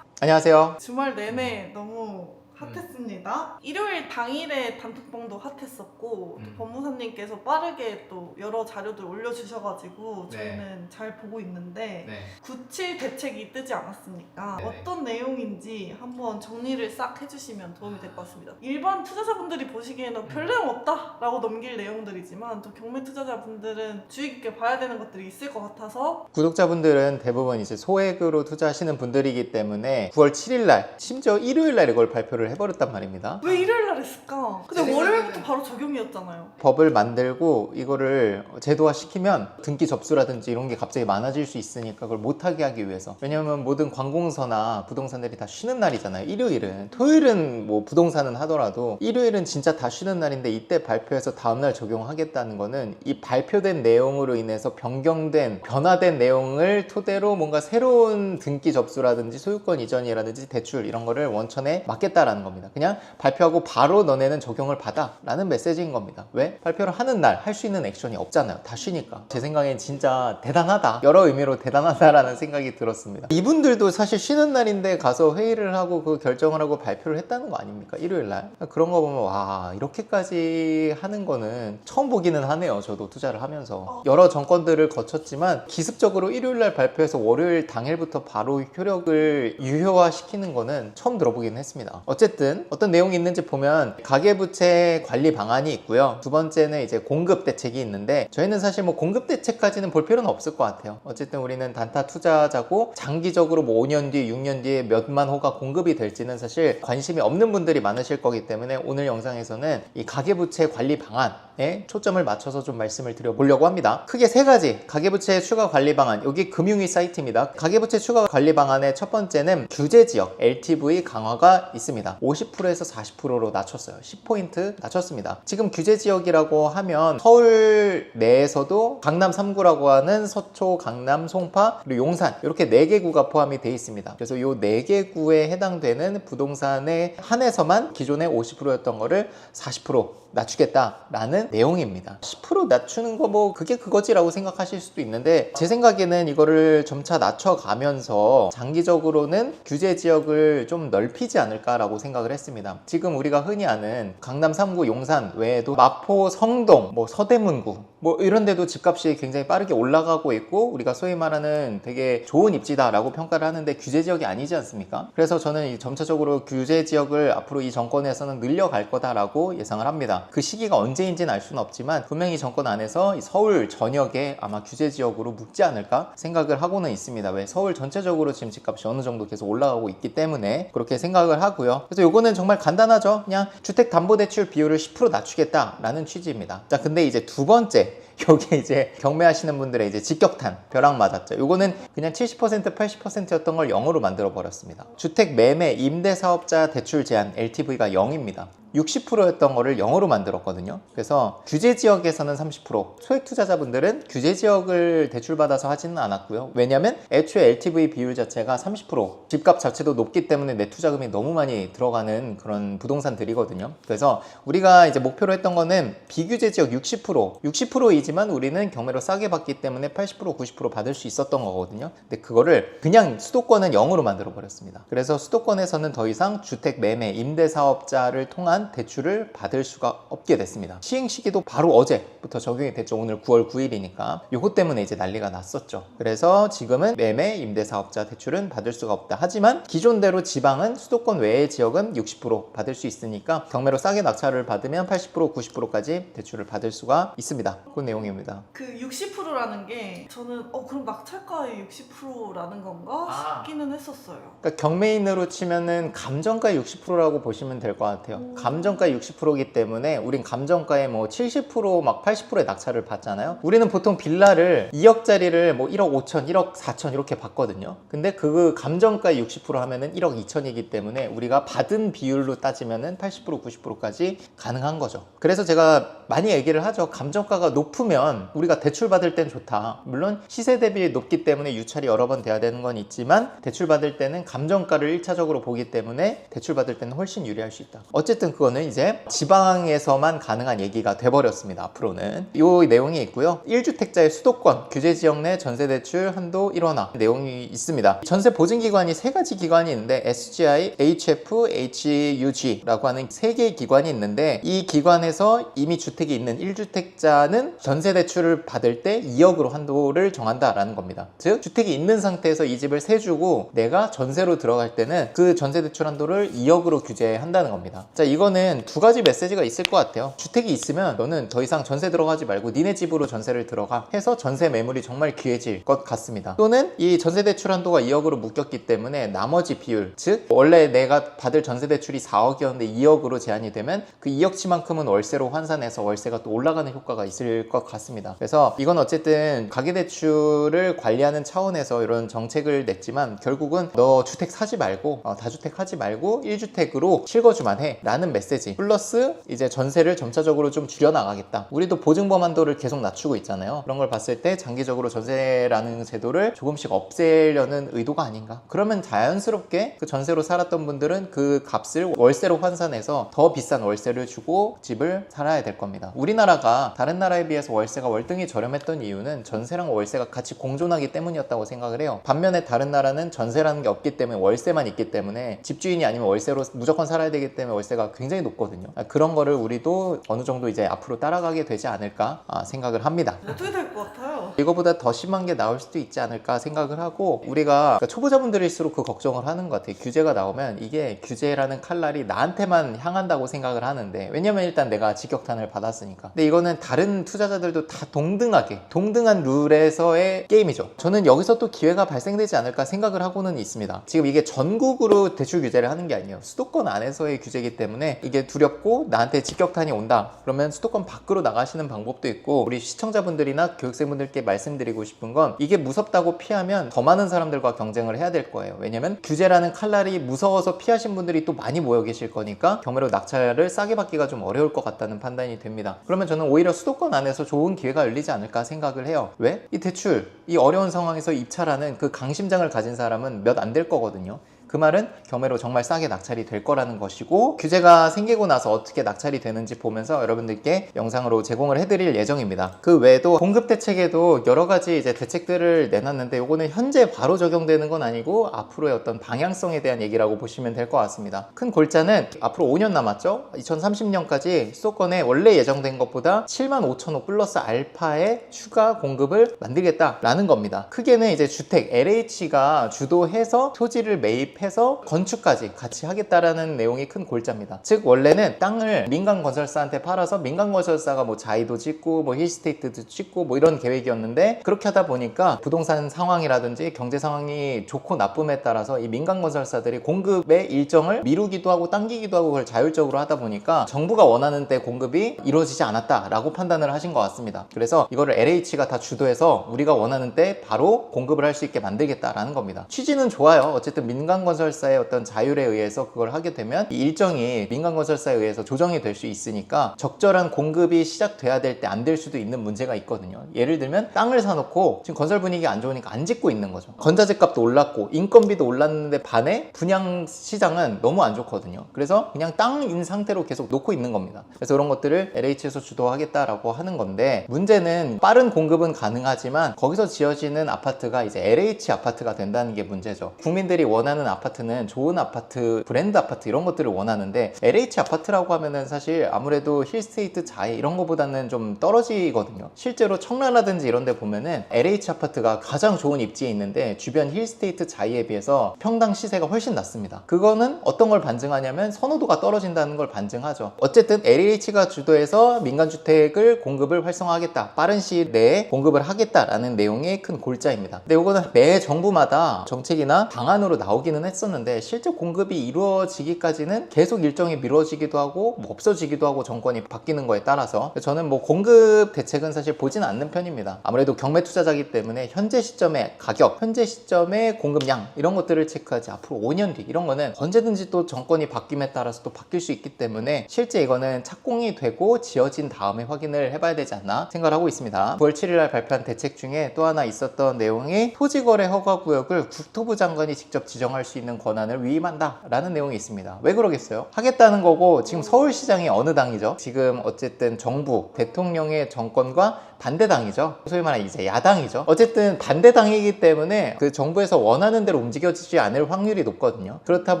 안녕하세요. 주말 내내 너무 핫했습니다. 일요일 당일에 단톡방도 핫했었고 또 법무사님께서 빠르게 또 여러 자료들 올려주셔가지고 저희는 잘 보고 있는데 97 대책이 뜨지 않았습니까? 어떤 내용인지 한번 정리를 싹 해주시면 도움이 될 것 같습니다. 일반 투자자분들이 보시기에는 별 내용 없다라고 넘길 내용들이지만 또 경매 투자자분들은 주의 깊게 봐야 되는 것들이 있을 것 같아서 구독자분들은 대부분 이제 소액으로 투자하시는 분들이기 때문에 9월 7일 날 심지어 일요일 날 이걸 발표를 해버렸단 말입니다. 왜 일요일날 했을까? 근데 월요일부터 바로 적용이었잖아요. 법을 만들고 이거를 제도화 시키면 등기 접수라든지 이런 게 갑자기 많아질 수 있으니까 그걸 못하게 하기 위해서. 왜냐면 모든 관공서나 부동산들이 다 쉬는 날이잖아요. 일요일은. 토요일은 뭐 부동산은 하더라도 일요일은 진짜 다 쉬는 날인데 이때 발표해서 다음날 적용하겠다는 거는 이 발표된 내용으로 인해서 변화된 내용을 토대로 뭔가 새로운 등기 접수라든지 소유권 이전이라든지 대출 이런 거를 원천에 막겠다라는 겁니다. 그냥 발표하고 바로 너네는 적용을 받아 라는 메시지인 겁니다. 왜? 발표를 하는 날 할 수 있는 액션이 없잖아요. 다 쉬니까. 제 생각엔 진짜 대단하다. 여러 의미로 대단하다라는 생각이 들었습니다. 이분들도 사실 쉬는 날인데 가서 회의를 하고 그 결정을 하고 발표를 했다는 거 아닙니까? 일요일 날. 그런 거 보면 와, 이렇게까지 하는 거는 처음 보기는 하네요. 저도 투자를 하면서. 여러 정권들을 거쳤지만 기습적으로 일요일 날 발표해서 월요일 당일부터 바로 효력을 유효화시키는 거는 처음 들어보긴 했습니다. 어쨌든 어떤 내용이 있는지 보면 가계부채 관리 방안이 있고요. 두 번째는 이제 공급 대책이 있는데 저희는 사실 뭐 공급 대책까지는 볼 필요는 없을 것 같아요. 어쨌든 우리는 단타 투자자고 장기적으로 뭐 5년 뒤, 6년 뒤에 몇만 호가 공급이 될지는 사실 관심이 없는 분들이 많으실 거기 때문에 오늘 영상에서는 이 가계부채 관리 방안에 초점을 맞춰서 좀 말씀을 드려보려고 합니다. 크게 세 가지 가계부채 추가 관리 방안, 여기 금융위 사이트입니다. 가계부채 추가 관리 방안의 첫 번째는 규제지역 LTV 강화가 있습니다. 50%에서 40%로 낮췄어요. 10포인트 낮췄습니다. 지금 규제지역이라고 하면 서울 내에서도 강남 3구라고 하는 서초, 강남, 송파, 그리고 용산 이렇게 4개 구가 포함이 되어 있습니다. 그래서 이 4개 구에 해당되는 부동산에 한해서만 기존에 50%였던 거를 40% 낮추겠다라는 내용입니다. 10% 낮추는 거 뭐 그게 그거지라고 생각하실 수도 있는데 제 생각에는 이거를 점차 낮춰가면서 장기적으로는 규제 지역을 좀 넓히지 않을까라고 생각을 했습니다. 지금 우리가 흔히 아는 강남 3구 용산 외에도 마포, 성동, 뭐 서대문구 뭐 이런 데도 집값이 굉장히 빠르게 올라가고 있고 우리가 소위 말하는 되게 좋은 입지다라고 평가를 하는데 규제 지역이 아니지 않습니까? 그래서 저는 점차적으로 규제 지역을 앞으로 이 정권에서는 늘려갈 거다라고 예상을 합니다. 그 시기가 언제인지는 알 수는 없지만 분명히 정권 안에서 이 서울 전역에 아마 규제 지역으로 묶지 않을까 생각을 하고는 있습니다. 왜? 서울 전체적으로 지금 집값이 어느 정도 계속 올라가고 있기 때문에 그렇게 생각을 하고요. 그래서 요거는 정말 간단하죠. 그냥 주택담보대출 비율을 10% 낮추겠다라는 취지입니다. 자, 근데 이제 두 번째 여기 이제 경매하시는 분들의 이제 직격탄 벼락 맞았죠. 요거는 그냥 70% 80%였던 걸 0으로 만들어 버렸습니다. 주택 매매 임대사업자 대출 제한 LTV가 0입니다. 60%였던 거를 0으로 만들었거든요. 그래서 규제 지역에서는 30%, 소액 투자자분들은 규제 지역을 대출받아서 하지는 않았고요. 왜냐면 애초에 LTV 비율 자체가 30%, 집값 자체도 높기 때문에 내 투자금이 너무 많이 들어가는 그런 부동산들이거든요. 그래서 우리가 이제 목표로 했던 거는 비규제 지역 60%이지만 우리는 경매로 싸게 받기 때문에 80%, 90% 받을 수 있었던 거거든요. 근데 그거를 그냥 수도권은 0으로 만들어 버렸습니다. 그래서 수도권에서는 더 이상 주택 매매 임대사업자를 통한 대출을 받을 수가 없게 됐습니다. 시행 시기도 바로 어제부터 적용이 됐죠. 오늘 9월 9일이니까 요것 때문에 이제 난리가 났었죠. 그래서 지금은 매매 임대사업자 대출은 받을 수가 없다. 하지만 기존대로 지방은 수도권 외의 지역은 60% 받을 수 있으니까 경매로 싸게 낙찰을 받으면 80%, 90%까지 대출을 받을 수가 있습니다. 그 내용입니다. 그 60%라는 게 저는 그럼 낙찰가의 60%라는 건가 싶기는 했었어요. 그러니까 경매인으로 치면은 감정가의 60%라고 보시면 될 것 같아요. 감정가 60%이기 때문에 우린 감정가의 뭐 70% 막 80%의 낙찰을 받잖아요. 우리는 보통 빌라를 2억짜리를 뭐 1억 5천, 1억 4천 이렇게 받거든요. 근데 그 감정가 60% 하면은 1억 2천이기 때문에 우리가 받은 비율로 따지면은 80%, 90%까지 가능한 거죠. 그래서 제가 많이 얘기를 하죠. 감정가가 높으면 우리가 대출 받을 땐 좋다. 물론 시세 대비 높기 때문에 유찰이 여러 번 돼야 되는 건 있지만 대출 받을 때는 감정가를 1차적으로 보기 때문에 대출 받을 때는 훨씬 유리할 수 있다. 어쨌든 그거는 이제 지방에서만 가능한 얘기가 돼버렸습니다. 앞으로는 이 내용이 있고요. 1주택자의 수도권 규제 지역 내 전세대출 한도 1원화 내용이 있습니다. 전세 보증기관이 3가지 기관이 있는데 SGI, HF, HUG라고 하는 3개의 기관이 있는데 이 기관에서 이미 주택이 있는 1주택자는 전세대출을 받을 때 2억으로 한도를 정한다라는 겁니다. 즉 주택이 있는 상태에서 이 집을 세 주고 내가 전세로 들어갈 때는 그 전세대출 한도를 2억으로 규제한다는 겁니다. 자, 이거는 2가지 메시지가 있을 것 같아요. 주택이 있으면 너는 더 이상 전세 들어가지 말고 니네 집으로 전세를 들어가 해서 전세 매물이 정말 귀해질 것 같습니다. 또는 이 전세대출 한도가 2억으로 묶였기 때문에 나머지 비율, 즉 원래 내가 받을 전세대출이 4억이었는데 2억으로 제한이 되면 그 2억치만큼은 월세로 환산해서 월세가 또 올라가는 효과가 있을 것 같습니다. 그래서 이건 어쨌든 가계대출을 관리하는 차원에서 이런 정책을 냈지만 결국은 너 주택 사지 말고 다주택 하지 말고 1주택으로 실거주만 해 라는 메시지 플러스 이제 전세를 점차적으로 좀 줄여나가겠다. 우리도 보증범 한도를 계속 낮추고 있잖아요. 그런 걸 봤을 때 장기적으로 전세라는 제도를 조금씩 없애려는 의도가 아닌가. 그러면 자연스럽게 그 전세로 살았던 분들은 그 값을 월세로 환산해서 더 비싼 월세를 주고 집을 살아야 될 겁니다. 우리나라가 다른 나라에 비해서 월세가 월등히 저렴했던 이유는 전세랑 월세가 같이 공존하기 때문이었다고 생각을 해요. 반면에 다른 나라는 전세라는 게 없기 때문에 월세만 있기 때문에 집주인이 아니면 월세로 무조건 살아야 되기 때문에 월세가 굉장히 높거든요. 그런 거를 우리도 어느 정도 이제 앞으로 따라가게 되지 않을까 생각을 합니다. 어떻게 될 것 같아요? 이거보다 더 심한 게 나올 수도 있지 않을까 생각을 하고 우리가 초보자분들일수록 그 걱정을 하는 것 같아요. 규제가 나오면 이게 규제라는 칼날이 나한테만 향한다고 생각을 하는데 왜냐면 일단 내가 직격탄을 받았으니까. 근데 이거는 다른 투자자들도 다 동등한 룰에서의 게임이죠. 저는 여기서 또 기회가 발생되지 않을까 생각을 하고는 있습니다. 지금 이게 전국으로 대출 규제를 하는 게 아니에요. 수도권 안에서의 규제이기 때문에 이게 두렵고 나한테 직격탄이 온다 그러면 수도권 밖으로 나가시는 방법도 있고 우리 시청자분들이나 교육생분들께 말씀드리고 싶은 건 이게 무섭다고 피하면 더 많은 사람들과 경쟁을 해야 될 거예요. 왜냐면 규제라는 칼날이 무서워서 피하신 분들이 또 많이 모여 계실 거니까 경매로 낙찰을 싸게 받기가 좀 어려울 것 같다는 판단이 됩니다. 그러면 저는 오히려 수도권 안에서 좋은 기회가 열리지 않을까 생각을 해요. 왜? 이 대출, 이 어려운 상황에서 입찰하는 그 강심장을 가진 사람은 몇 안 될 거거든요. 그 말은 경매로 정말 싸게 낙찰이 될 거라는 것이고 규제가 생기고 나서 어떻게 낙찰이 되는지 보면서 여러분들께 영상으로 제공을 해드릴 예정입니다. 그 외에도 공급 대책에도 여러 가지 이제 대책들을 내놨는데 요거는 현재 바로 적용되는 건 아니고 앞으로의 어떤 방향성에 대한 얘기라고 보시면 될 것 같습니다. 큰 골자는 앞으로 5년 남았죠. 2030년까지 수도권에 원래 예정된 것보다 75,000호 플러스 알파의 추가 공급을 만들겠다라는 겁니다. 크게는 이제 주택 LH가 주도해서 토지를 매입 해서 건축까지 같이 하겠다라는 내용이 큰 골자입니다. 즉 원래는 땅을 민간 건설사한테 팔아서 민간 건설사가 뭐 자이도 짓고 뭐 힐스테이트도 짓고 뭐 이런 계획이었는데 그렇게 하다 보니까 부동산 상황이라든지 경제 상황이 좋고 나쁨에 따라서 이 민간 건설사들이 공급의 일정을 미루기도 하고 당기기도 하고 그걸 자율적으로 하다 보니까 정부가 원하는 때 공급이 이루어지지 않았다라고 판단을 하신 것 같습니다. 그래서 이거를 LH가 다 주도해서 우리가 원하는 때 바로 공급을 할 수 있게 만들겠다라는 겁니다. 취지는 좋아요. 어쨌든 민간 건설사의 어떤 자율에 의해서 그걸 하게 되면 이 일정이 민간 건설사에 의해서 조정이 될 수 있으니까 적절한 공급이 시작돼야 될 때 안 될 수도 있는 문제가 있거든요. 예를 들면 땅을 사놓고 지금 건설 분위기 안 좋으니까 안 짓고 있는 거죠. 건자재 값도 올랐고 인건비도 올랐는데 반해 분양 시장은 너무 안 좋거든요. 그래서 그냥 땅인 상태로 계속 놓고 있는 겁니다. 그래서 이런 것들을 LH에서 주도하겠다라고 하는 건데 문제는 빠른 공급은 가능하지만 거기서 지어지는 아파트가 이제 LH 아파트가 된다는 게 문제죠. 국민들이 원하는 아파트는 좋은 아파트, 브랜드 아파트 이런 것들을 원하는데 LH 아파트라고 하면은 사실 아무래도 힐스테이트 자해 이런 거보다는 좀 떨어지거든요. 실제로 청라라든지 이런 데 보면은 LH 아파트가 가장 좋은 입지에 있는데 주변 힐스테이트 자해에 비해서 평당 시세가 훨씬 낮습니다. 그거는 어떤 걸 반증하냐면 선호도가 떨어진다는 걸 반증하죠. 어쨌든 LH가 주도해서 민간주택을 공급을 활성화하겠다, 빠른 시일 내에 공급을 하겠다라는 내용의 큰 골자입니다. 근데 이거는 매 정부마다 정책이나 방안으로 나오기는 했었는데 실제 공급이 이루어지기까지는 계속 일정이 미뤄지기도 하고 뭐 없어지기도 하고 정권이 바뀌는 거에 따라서 저는 뭐 공급 대책은 사실 보지는 않는 편입니다. 아무래도 경매 투자자이기 때문에 현재 시점의 가격, 현재 시점의 공급량 이런 것들을 체크하지 앞으로 5년 뒤 이런 거는 언제든지 또 정권이 바뀜에 따라서 또 바뀔 수 있기 때문에 실제 이거는 착공이 되고 지어진 다음에 확인을 해봐야 되지 않나 생각을 하고 있습니다. 9월 7일날 발표한 대책 중에 또 하나 있었던 내용이 토지거래 허가구역을 국토부 장관이 직접 지정할 수 있는 권한을 위임한다 라는 내용이 있습니다. 왜 그러겠어요? 하겠다는 거고 지금 서울시장이 어느 당이죠? 지금 어쨌든 정부, 대통령의 정권과 반대당이죠. 소위 말하는 이제 야당이죠. 어쨌든 반대당이기 때문에 그 정부에서 원하는 대로 움직여지지 않을 확률이 높거든요. 그렇다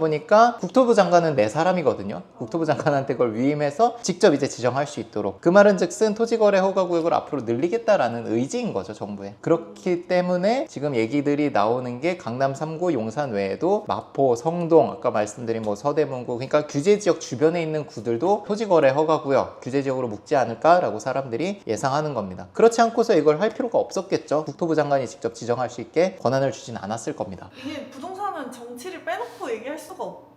보니까 국토부 장관은 내 사람이거든요. 국토부 장관한테 그걸 위임해서 직접 이제 지정할 수 있도록 그 말은 즉슨 토지거래 허가구역을 앞으로 늘리겠다라는 의지인 거죠, 정부에. 그렇기 때문에 지금 얘기들이 나오는 게 강남 3구, 용산 외에도 마포, 성동, 아까 말씀드린 뭐 서대문구, 그러니까 규제지역 주변에 있는 구들도 토지거래 허가구역 규제지역으로 묶지 않을까라고 사람들이 예상하는 겁니다. 그렇지 않고서 이걸 할 필요가 없었겠죠. 국토부 장관이 직접 지정할 수 있게 권한을 주진 않았을 겁니다. 이게 부동산은 정치를 빼놓고 얘기할 수가 없다.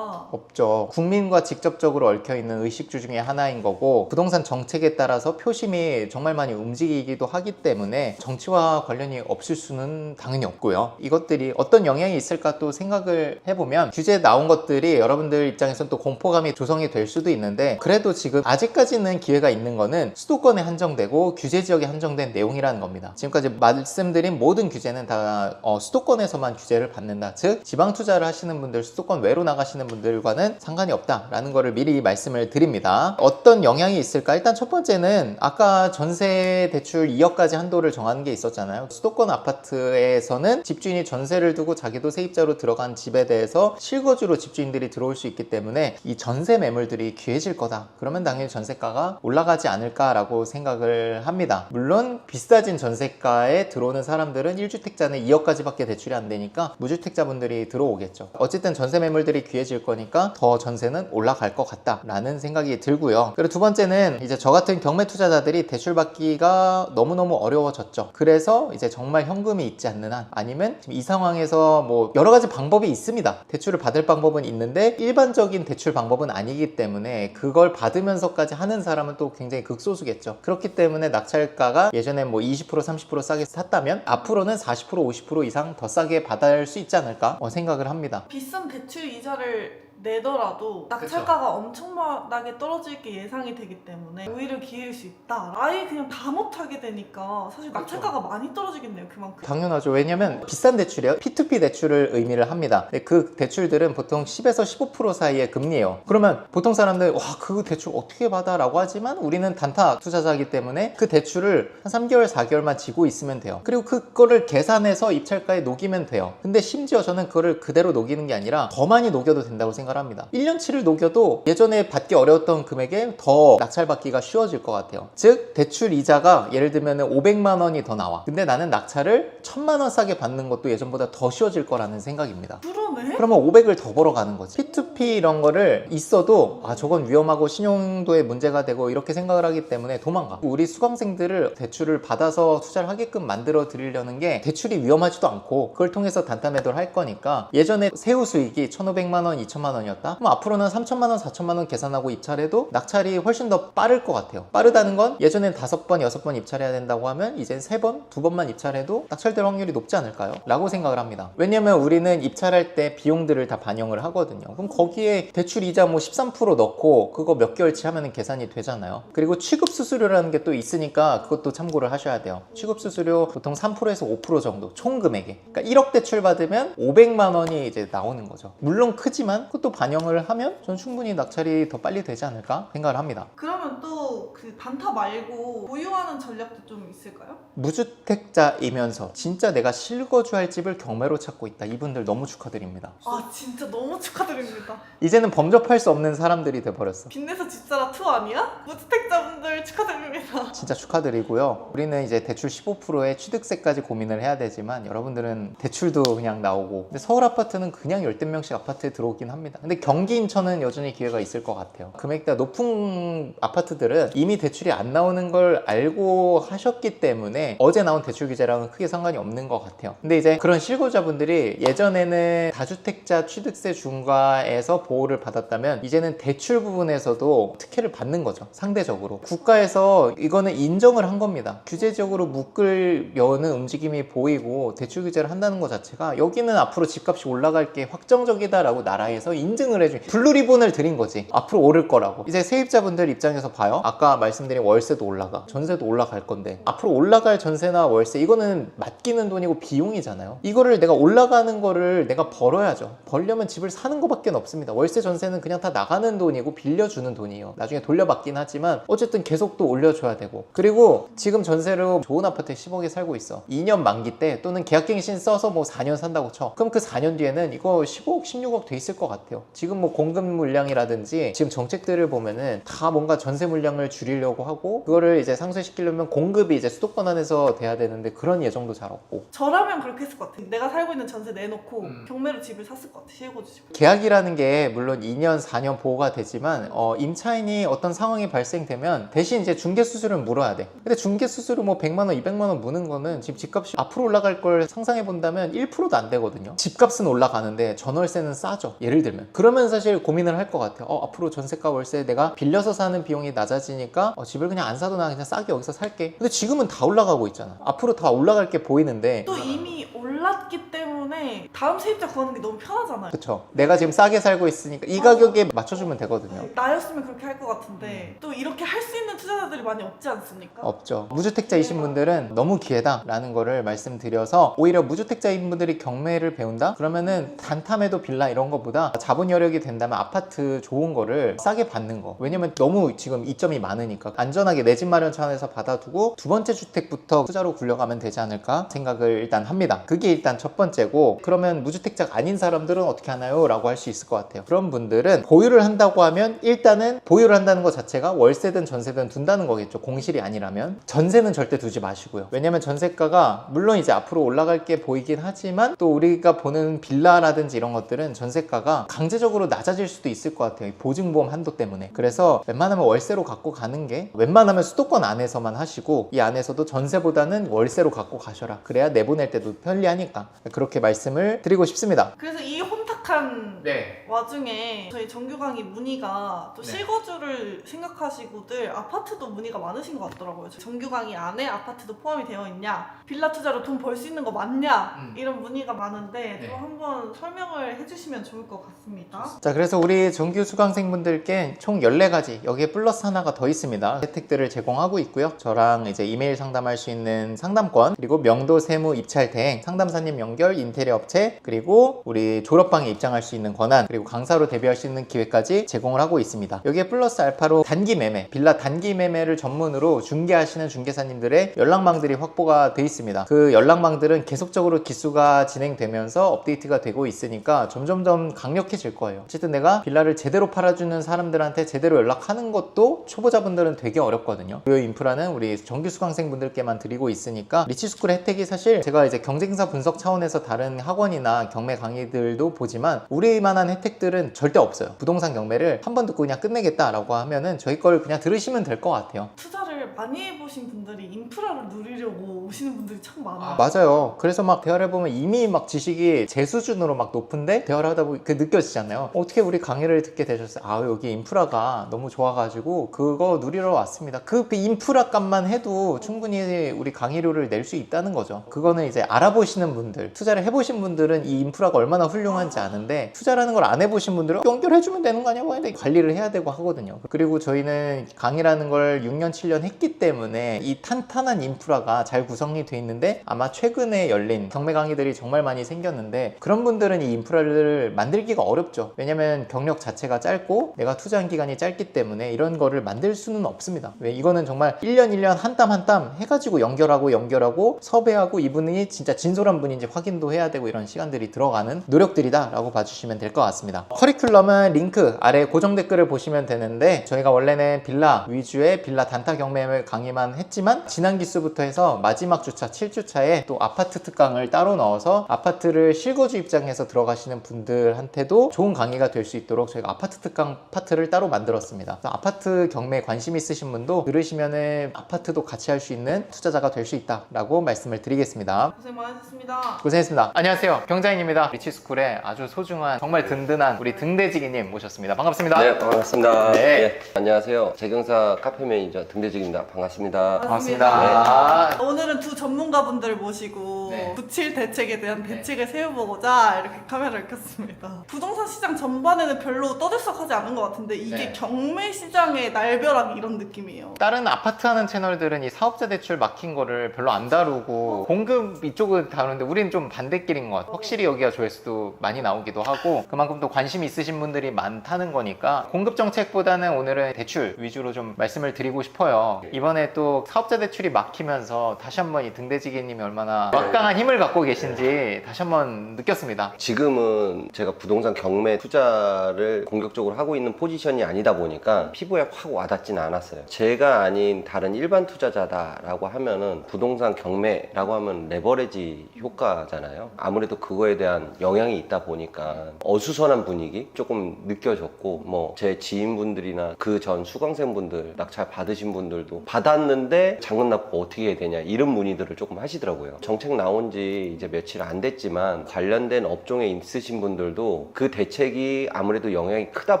없죠. 국민과 직접적으로 얽혀있는 의식주 중에 하나인 거고 부동산 정책에 따라서 표심이 정말 많이 움직이기도 하기 때문에 정치와 관련이 없을 수는 당연히 없고요. 이것들이 어떤 영향이 있을까 또 생각을 해보면 규제에 나온 것들이 여러분들 입장에서는 또 공포감이 조성이 될 수도 있는데 그래도 지금 아직까지는 기회가 있는 거는 수도권에 한정되고 규제지역에 한정된 내용이라는 겁니다. 지금까지 말씀드린 모든 규제는 다 수도권에서만 규제를 받는다. 즉 지방 투자를 하시는 분들, 수도권 외로 나가시는 분들과는 상관이 없다라는 거를 미리 말씀을 드립니다. 어떤 영향이 있을까? 일단 첫 번째는 아까 전세 대출 2억까지 한도를 정하는 게 있었잖아요. 수도권 아파트에서는 집주인이 전세를 두고 자기도 세입자로 들어간 집에 대해서 실거주로 집주인들이 들어올 수 있기 때문에 이 전세 매물들이 귀해질 거다. 그러면 당연히 전세가가 올라가지 않을까라고 생각을 합니다. 물론 비싸진 전세가에 들어오는 사람들은 1주택자는 2억까지밖에 대출이 안 되니까 무주택자분들이 들어오겠죠. 어쨌든 전세 매물들이 귀해질 거니까 더 전세는 올라갈 것 같다라는 생각이 들고요. 그리고 두 번째는 이제 저 같은 경매 투자자들이 대출 받기가 너무너무 어려워졌죠. 그래서 이제 정말 현금이 있지 않는 한 아니면 지금 이 상황에서 뭐 여러 가지 방법이 있습니다. 대출을 받을 방법은 있는데 일반적인 대출 방법은 아니기 때문에 그걸 받으면서까지 하는 사람은 또 굉장히 극소수겠죠. 그렇기 때문에 낙찰가가 예전에 뭐 20% 30% 싸게 샀다면 앞으로는 40% 50% 이상 더 싸게 받을 수 있지 않을까 생각을 합니다. 비싼 대출 이자를 내더라도 낙찰가가 엄청나게 떨어질 게 예상이 되기 때문에 오히려 기회일 수 있다. 아예 그냥 다 못하게 되니까 사실 낙찰가가 많이 떨어지겠네요. 그만큼. 당연하죠. 왜냐면 비싼 대출이에요. P2P 대출을 의미를 합니다. 근데 그 대출들은 보통 10에서 15% 사이의 금리예요. 그러면 보통 사람들 와, 그 대출 어떻게 받아? 라고 하지만 우리는 단타 투자자이기 때문에 그 대출을 한 3개월 4개월만 지고 있으면 돼요. 그리고 그거를 계산해서 입찰가에 녹이면 돼요. 근데 심지어 저는 그거를 그대로 녹이는 게 아니라 더 많이 녹여도 된다고 생각합니다. 1년치를 녹여도 예전에 받기 어려웠던 금액에 더 낙찰받기가 쉬워질 것 같아요. 즉 대출 이자가 예를 들면 500만 원이 더 나와. 근데 나는 낙찰을 1000만 원 싸게 받는 것도 예전보다 더 쉬워질 거라는 생각입니다. 그러네? 그러면 500을 더 벌어가는 거지. P2P 이런 거를 있어도 아 저건 위험하고 신용도에 문제가 되고 이렇게 생각을 하기 때문에 도망가. 우리 수강생들을 대출을 받아서 투자를 하게끔 만들어 드리려는 게 대출이 위험하지도 않고 그걸 통해서 단타 매도를 할 거니까 예전에 세후 수익이 1,500만 원, 2,000만 원이었다? 그럼 앞으로는 3,000만 원, 4,000만 원 계산하고 입찰해도 낙찰이 훨씬 더 빠를 것 같아요. 빠르다는 건 예전엔 5번, 6번 입찰해야 된다고 하면 이젠 3번, 2번만 입찰해도 낙찰될 확률이 높지 않을까요? 라고 생각을 합니다. 왜냐면 우리는 입찰할 때 비용들을 다 반영을 하거든요. 그럼 거기에 대출 이자 뭐 13% 넣고 그거 몇 개월치 하면 계산이 되잖아요. 그리고 취급 수수료라는 게 또 있으니까 그것도 참고를 하셔야 돼요. 취급 수수료 보통 3%에서 5% 정도 총 금액에. 그러니까 1억 대출 받으면 500만 원이 이제 나오는 거죠. 물론 크지만 그것도 반영을 하면 전 충분히 낙찰이 더 빨리 되지 않을까 생각을 합니다. 그러면 또 그 단타 말고 보유하는 전략도 좀 있을까요? 무주택자이면서 진짜 내가 실거주할 집을 경매로 찾고 있다. 이분들 너무 축하드립니다. 아 진짜 너무 축하드립니다. 이제는 범접할 수 없는 사람들이 돼버렸어. 빚내서 집사라 2 아니야? 무주택자분들 축하드립니다. 진짜 축하드리고요. 우리는 이제 대출 15%에 취득세까지 고민을 해야 되지만 여러분들은 대출도 그냥 나오고 근데 서울 아파트는 그냥 열댓 명씩 아파트에 들어오긴 합니다. 있습니다. 근데 경기 인천은 여전히 기회가 있을 것 같아요. 금액대가 높은 아파트들은 이미 대출이 안 나오는 걸 알고 하셨기 때문에 어제 나온 대출 규제랑은 크게 상관이 없는 것 같아요. 근데 이제 그런 실거주자분들이 예전에는 다주택자 취득세 중과에서 보호를 받았다면 이제는 대출 부분에서도 특혜를 받는 거죠. 상대적으로 국가에서 이거는 인정을 한 겁니다. 규제적으로 묶으려는 움직임이 보이고 대출 규제를 한다는 것 자체가 여기는 앞으로 집값이 올라갈 게 확정적이다라고 나라에서 인증을 해준 블루리본을 드린 거지. 앞으로 오를 거라고. 이제 세입자분들 입장에서 봐요. 아까 말씀드린 월세도 올라가, 전세도 올라갈 건데 앞으로 올라갈 전세나 월세 이거는 맡기는 돈이고 비용이잖아요. 이거를 내가 올라가는 거를 내가 벌어야죠. 벌려면 집을 사는 거밖에 없습니다. 월세 전세는 그냥 다 나가는 돈이고 빌려주는 돈이에요. 나중에 돌려받긴 하지만 어쨌든 계속 또 올려줘야 되고, 그리고 지금 전세로 좋은 아파트에 10억에 살고 있어. 2년 만기 때 또는 계약갱신 써서 뭐 4년 산다고 쳐. 그럼 그 4년 뒤에는 이거 15억 16억 돼 있을 것 같아요. 지금 뭐 공급 물량이라든지 지금 정책들을 보면은 다 뭔가 전세 물량을 줄이려고 하고 그거를 이제 상쇄시키려면 공급이 이제 수도권 안에서 돼야 되는데 그런 예정도 잘 없고. 저라면 그렇게 했을 것 같아. 내가 살고 있는 전세 내놓고 경매로 집을 샀을 것 같아. 실거주 집. 계약이라는 게 물론 2년 4년 보호가 되지만 임차인이 어떤 상황이 발생되면 대신 이제 중개 수수료를 물어야 돼. 근데 중개 수수료 뭐 100만 원 200만 원 무는 거는 지금 집값이 앞으로 올라갈 걸 상상해 본다면 1%도 안 되거든요. 집값은 올라가는데 전월세는 싸죠. 예를 들면 그러면 사실 고민을 할 것 같아요. 앞으로 전세가 월세 내가 빌려서 사는 비용이 낮아지니까 집을 그냥 안 사도 나 그냥 싸게 여기서 살게. 근데 지금은 다 올라가고 있잖아. 앞으로 다 올라갈 게 보이는데 또 이미 올랐기 때문에 다음 세입자 구하는 게 너무 편하잖아요. 그쵸. 내가 지금 싸게 살고 있으니까 이 가격에 맞춰주면 되거든요. 나였으면 그렇게 할 것 같은데 또 이렇게 할 수 있는 투자자들이 많이 없지 않습니까? 없죠. 무주택자이신 분들은 너무 기회다라는 거를 말씀드려서 오히려 무주택자인 분들이 경매를 배운다? 그러면은 단타매도 빌라 이런 거보다 자본 여력이 된다면 아파트 좋은 거를 싸게 받는 거. 왜냐면 너무 지금 이점이 많으니까 안전하게 내 집 마련 차원에서 받아두고 두 번째 주택부터 투자로 굴려가면 되지 않을까 생각을 일단 합니다. 그게 일단 첫 번째고, 그러면 무주택자가 아닌 사람들은 어떻게 하나요? 라고 할 수 있을 것 같아요. 그런 분들은 보유를 한다고 하면 일단은 보유를 한다는 것 자체가 월세든 전세든 둔다는 거겠죠. 공실이 아니라면. 전세는 절대 두지 마시고요. 왜냐면 전세가가 물론 이제 앞으로 올라갈 게 보이긴 하지만 또 우리가 보는 빌라라든지 이런 것들은 전세가가 강제적으로 낮아질 수도 있을 것 같아요. 보증보험 한도 때문에. 그래서 웬만하면 월세로 갖고 가는 게, 웬만하면 수도권 안에서만 하시고 이 안에서도 전세보다는 월세로 갖고 가셔라. 그래야 내보낼 때도 편리하니까. 그렇게 말씀을 드리고 싶습니다. 그래서 이 혼탁한 네. 와중에 저희 정규 강의 문의가 또 네. 실거주를 생각하시고들 아파트도 문의가 많으신 것 같더라고요. 정규 강의 안에 아파트도 포함이 되어 있냐, 빌라 투자로 돈 벌 수 있는 거 맞냐, 이런 문의가 많은데 네. 또 한번 설명을 해주시면 좋을 것 같습니다. 자, 그래서 우리 정규 수강생분들께 총 14가지, 여기에 플러스 하나가 더 있습니다. 혜택들을 제공하고 있고요. 저랑 이제 이메일 상담할 수 있는 상담권, 그리고 명도 세무 입찰 대행, 상담사님 연결, 인테리어 업체, 그리고 우리 졸업방에 입장할 수 있는 권한, 그리고 강사로 데뷔할 수 있는 기회까지 제공을 하고 있습니다. 여기에 플러스 알파로 단기 매매, 빌라 단기 매매를 전문으로 중개하시는 중개사님들의 연락망들이 확보가 돼 있습니다. 그 연락망들은 계속적으로 기수가 진행되면서 업데이트가 되고 있으니까 점점점 강력해질 거예요. 어쨌든 내가 빌라를 제대로 팔아주는 사람들한테 제대로 연락하는 것도 초보자분들은 되게 어렵거든요. 그 인프라는 우리 정규 수강생분들께만 드리고 있으니까 리치스쿨 혜택이 사실 제가 이제 경쟁사 분석 차원에서 다른 학원이나 경매 강의들도 보지만 우리만한 혜택들은 절대 없어요. 부동산 경매를 한 번 듣고 그냥 끝내겠다라고 하면은 저희 걸 그냥 들으시면 될 것 같아요. 투자를 많이 해보신 분들이 인프라를 누리려고 오시는 분들이 참 많아요. 맞아요. 그래서 막 대화를 해보면 이미 막 지식이 제 수준으로 막 높은데 대화를 하다 보니 느껴지잖아요. 어떻게 우리 강의를 듣게 되셨어요? 여기 인프라가 너무 좋아가지고 그거 누리러 왔습니다. 그 인프라 값만 해도 충분히 우리 강의료를 낼 수 있다는 거죠. 그거는 이제 알아보시는 분들, 투자를 해보신 분들은 이 인프라가 얼마나 훌륭한지 아는데, 투자라는 걸 안 해보신 분들은 연결해주면 되는 거 아니냐고 하는데 관리를 해야 되고 하거든요. 그리고 저희는 강의라는 걸 6년 7년 했기 때문에 이 탄탄한 인프라가 잘 구성이 돼 있는데, 아마 최근에 열린 경매 강의들이 정말 많이 생겼는데 그런 분들은 이 인프라를 만들기가 어렵죠. 왜냐면 경력 자체가 짧고 내가 투자한 기간이 짧기 때문에 이런 거를 만들 수는 없습니다. 왜? 이거는 정말 1년 1년 한 땀 한 땀 해가지고 연결하고 섭외하고 이분이 진짜 진솔한 분인지 확인도 해야 되고 이런 시간들이 들어가는 노력들이다 라고 봐주시면 될 것 같습니다. 커리큘럼은 링크 아래 고정 댓글을 보시면 되는데, 저희가 원래는 빌라 위주의 빌라 단타 경매 오늘 강의만 했지만 지난 기수부터 해서 마지막 주차 7주차에 또 아파트 특강을 따로 넣어서 아파트를 실거주 입장에서 들어가시는 분들한테도 좋은 강의가 될 수 있도록 저희가 아파트 특강 파트를 따로 만들었습니다. 그래서 아파트 경매에 관심 있으신 분도 들으시면은 아파트도 같이 할 수 있는 투자자가 될 수 있다라고 말씀을 드리겠습니다. 고생 많으셨습니다. 고생했습니다. 안녕하세요. 경자인입니다. 리치스쿨의 아주 소중한 정말 든든한 우리 등대지기님 모셨습니다. 반갑습니다. 네, 반갑습니다. 네. 예, 안녕하세요. 재경사 카페 매니저 등대직입니다. 반갑습니다. 반갑습니다. 오늘은 두 전문가분들 모시고 네. 구칠 대책에 대한 대책을 세워보고자 이렇게 카메라를 켰습니다. 부동산 시장 전반에는 별로 떠들썩하지 않은 것 같은데 이게 네. 경매 시장의 날벼락 이런 느낌이에요. 다른 아파트 하는 채널들은 이 사업자 대출 막힌 거를 별로 안 다루고 공급 이쪽은 다루는데 우리는 좀 반대길인 것 같아요. 확실히 여기가 조회수도 많이 나오기도 하고 그만큼 또 관심이 있으신 분들이 많다는 거니까 공급 정책보다는 오늘은 대출 위주로 좀 말씀을 드리고 싶어요. 이번에 또 사업자 대출이 막히면서 다시 한번 이 등대지기님이 얼마나 막강한 힘을 갖고 계신지 다시 한번 느꼈습니다. 지금은 제가 부동산 경매 투자를 공격적으로 하고 있는 포지션이 아니다 보니까 피부에 확 와닿지는 않았어요. 제가 아닌 다른 일반 투자자다라고 하면은 부동산 경매라고 하면 레버리지 효과잖아요. 아무래도 그거에 대한 영향이 있다 보니까 어수선한 분위기 조금 느껴졌고 뭐 제 지인분들이나 그 전 수강생분들 낙찰 받으신 분들도 받았는데 잔금 납부 어떻게 해야 되냐 이런 문의들을 조금 하시더라고요. 정책 나온 지 이제 며칠 안 됐지만 관련된 업종에 있으신 분들도 그 대책이 아무래도 영향이 크다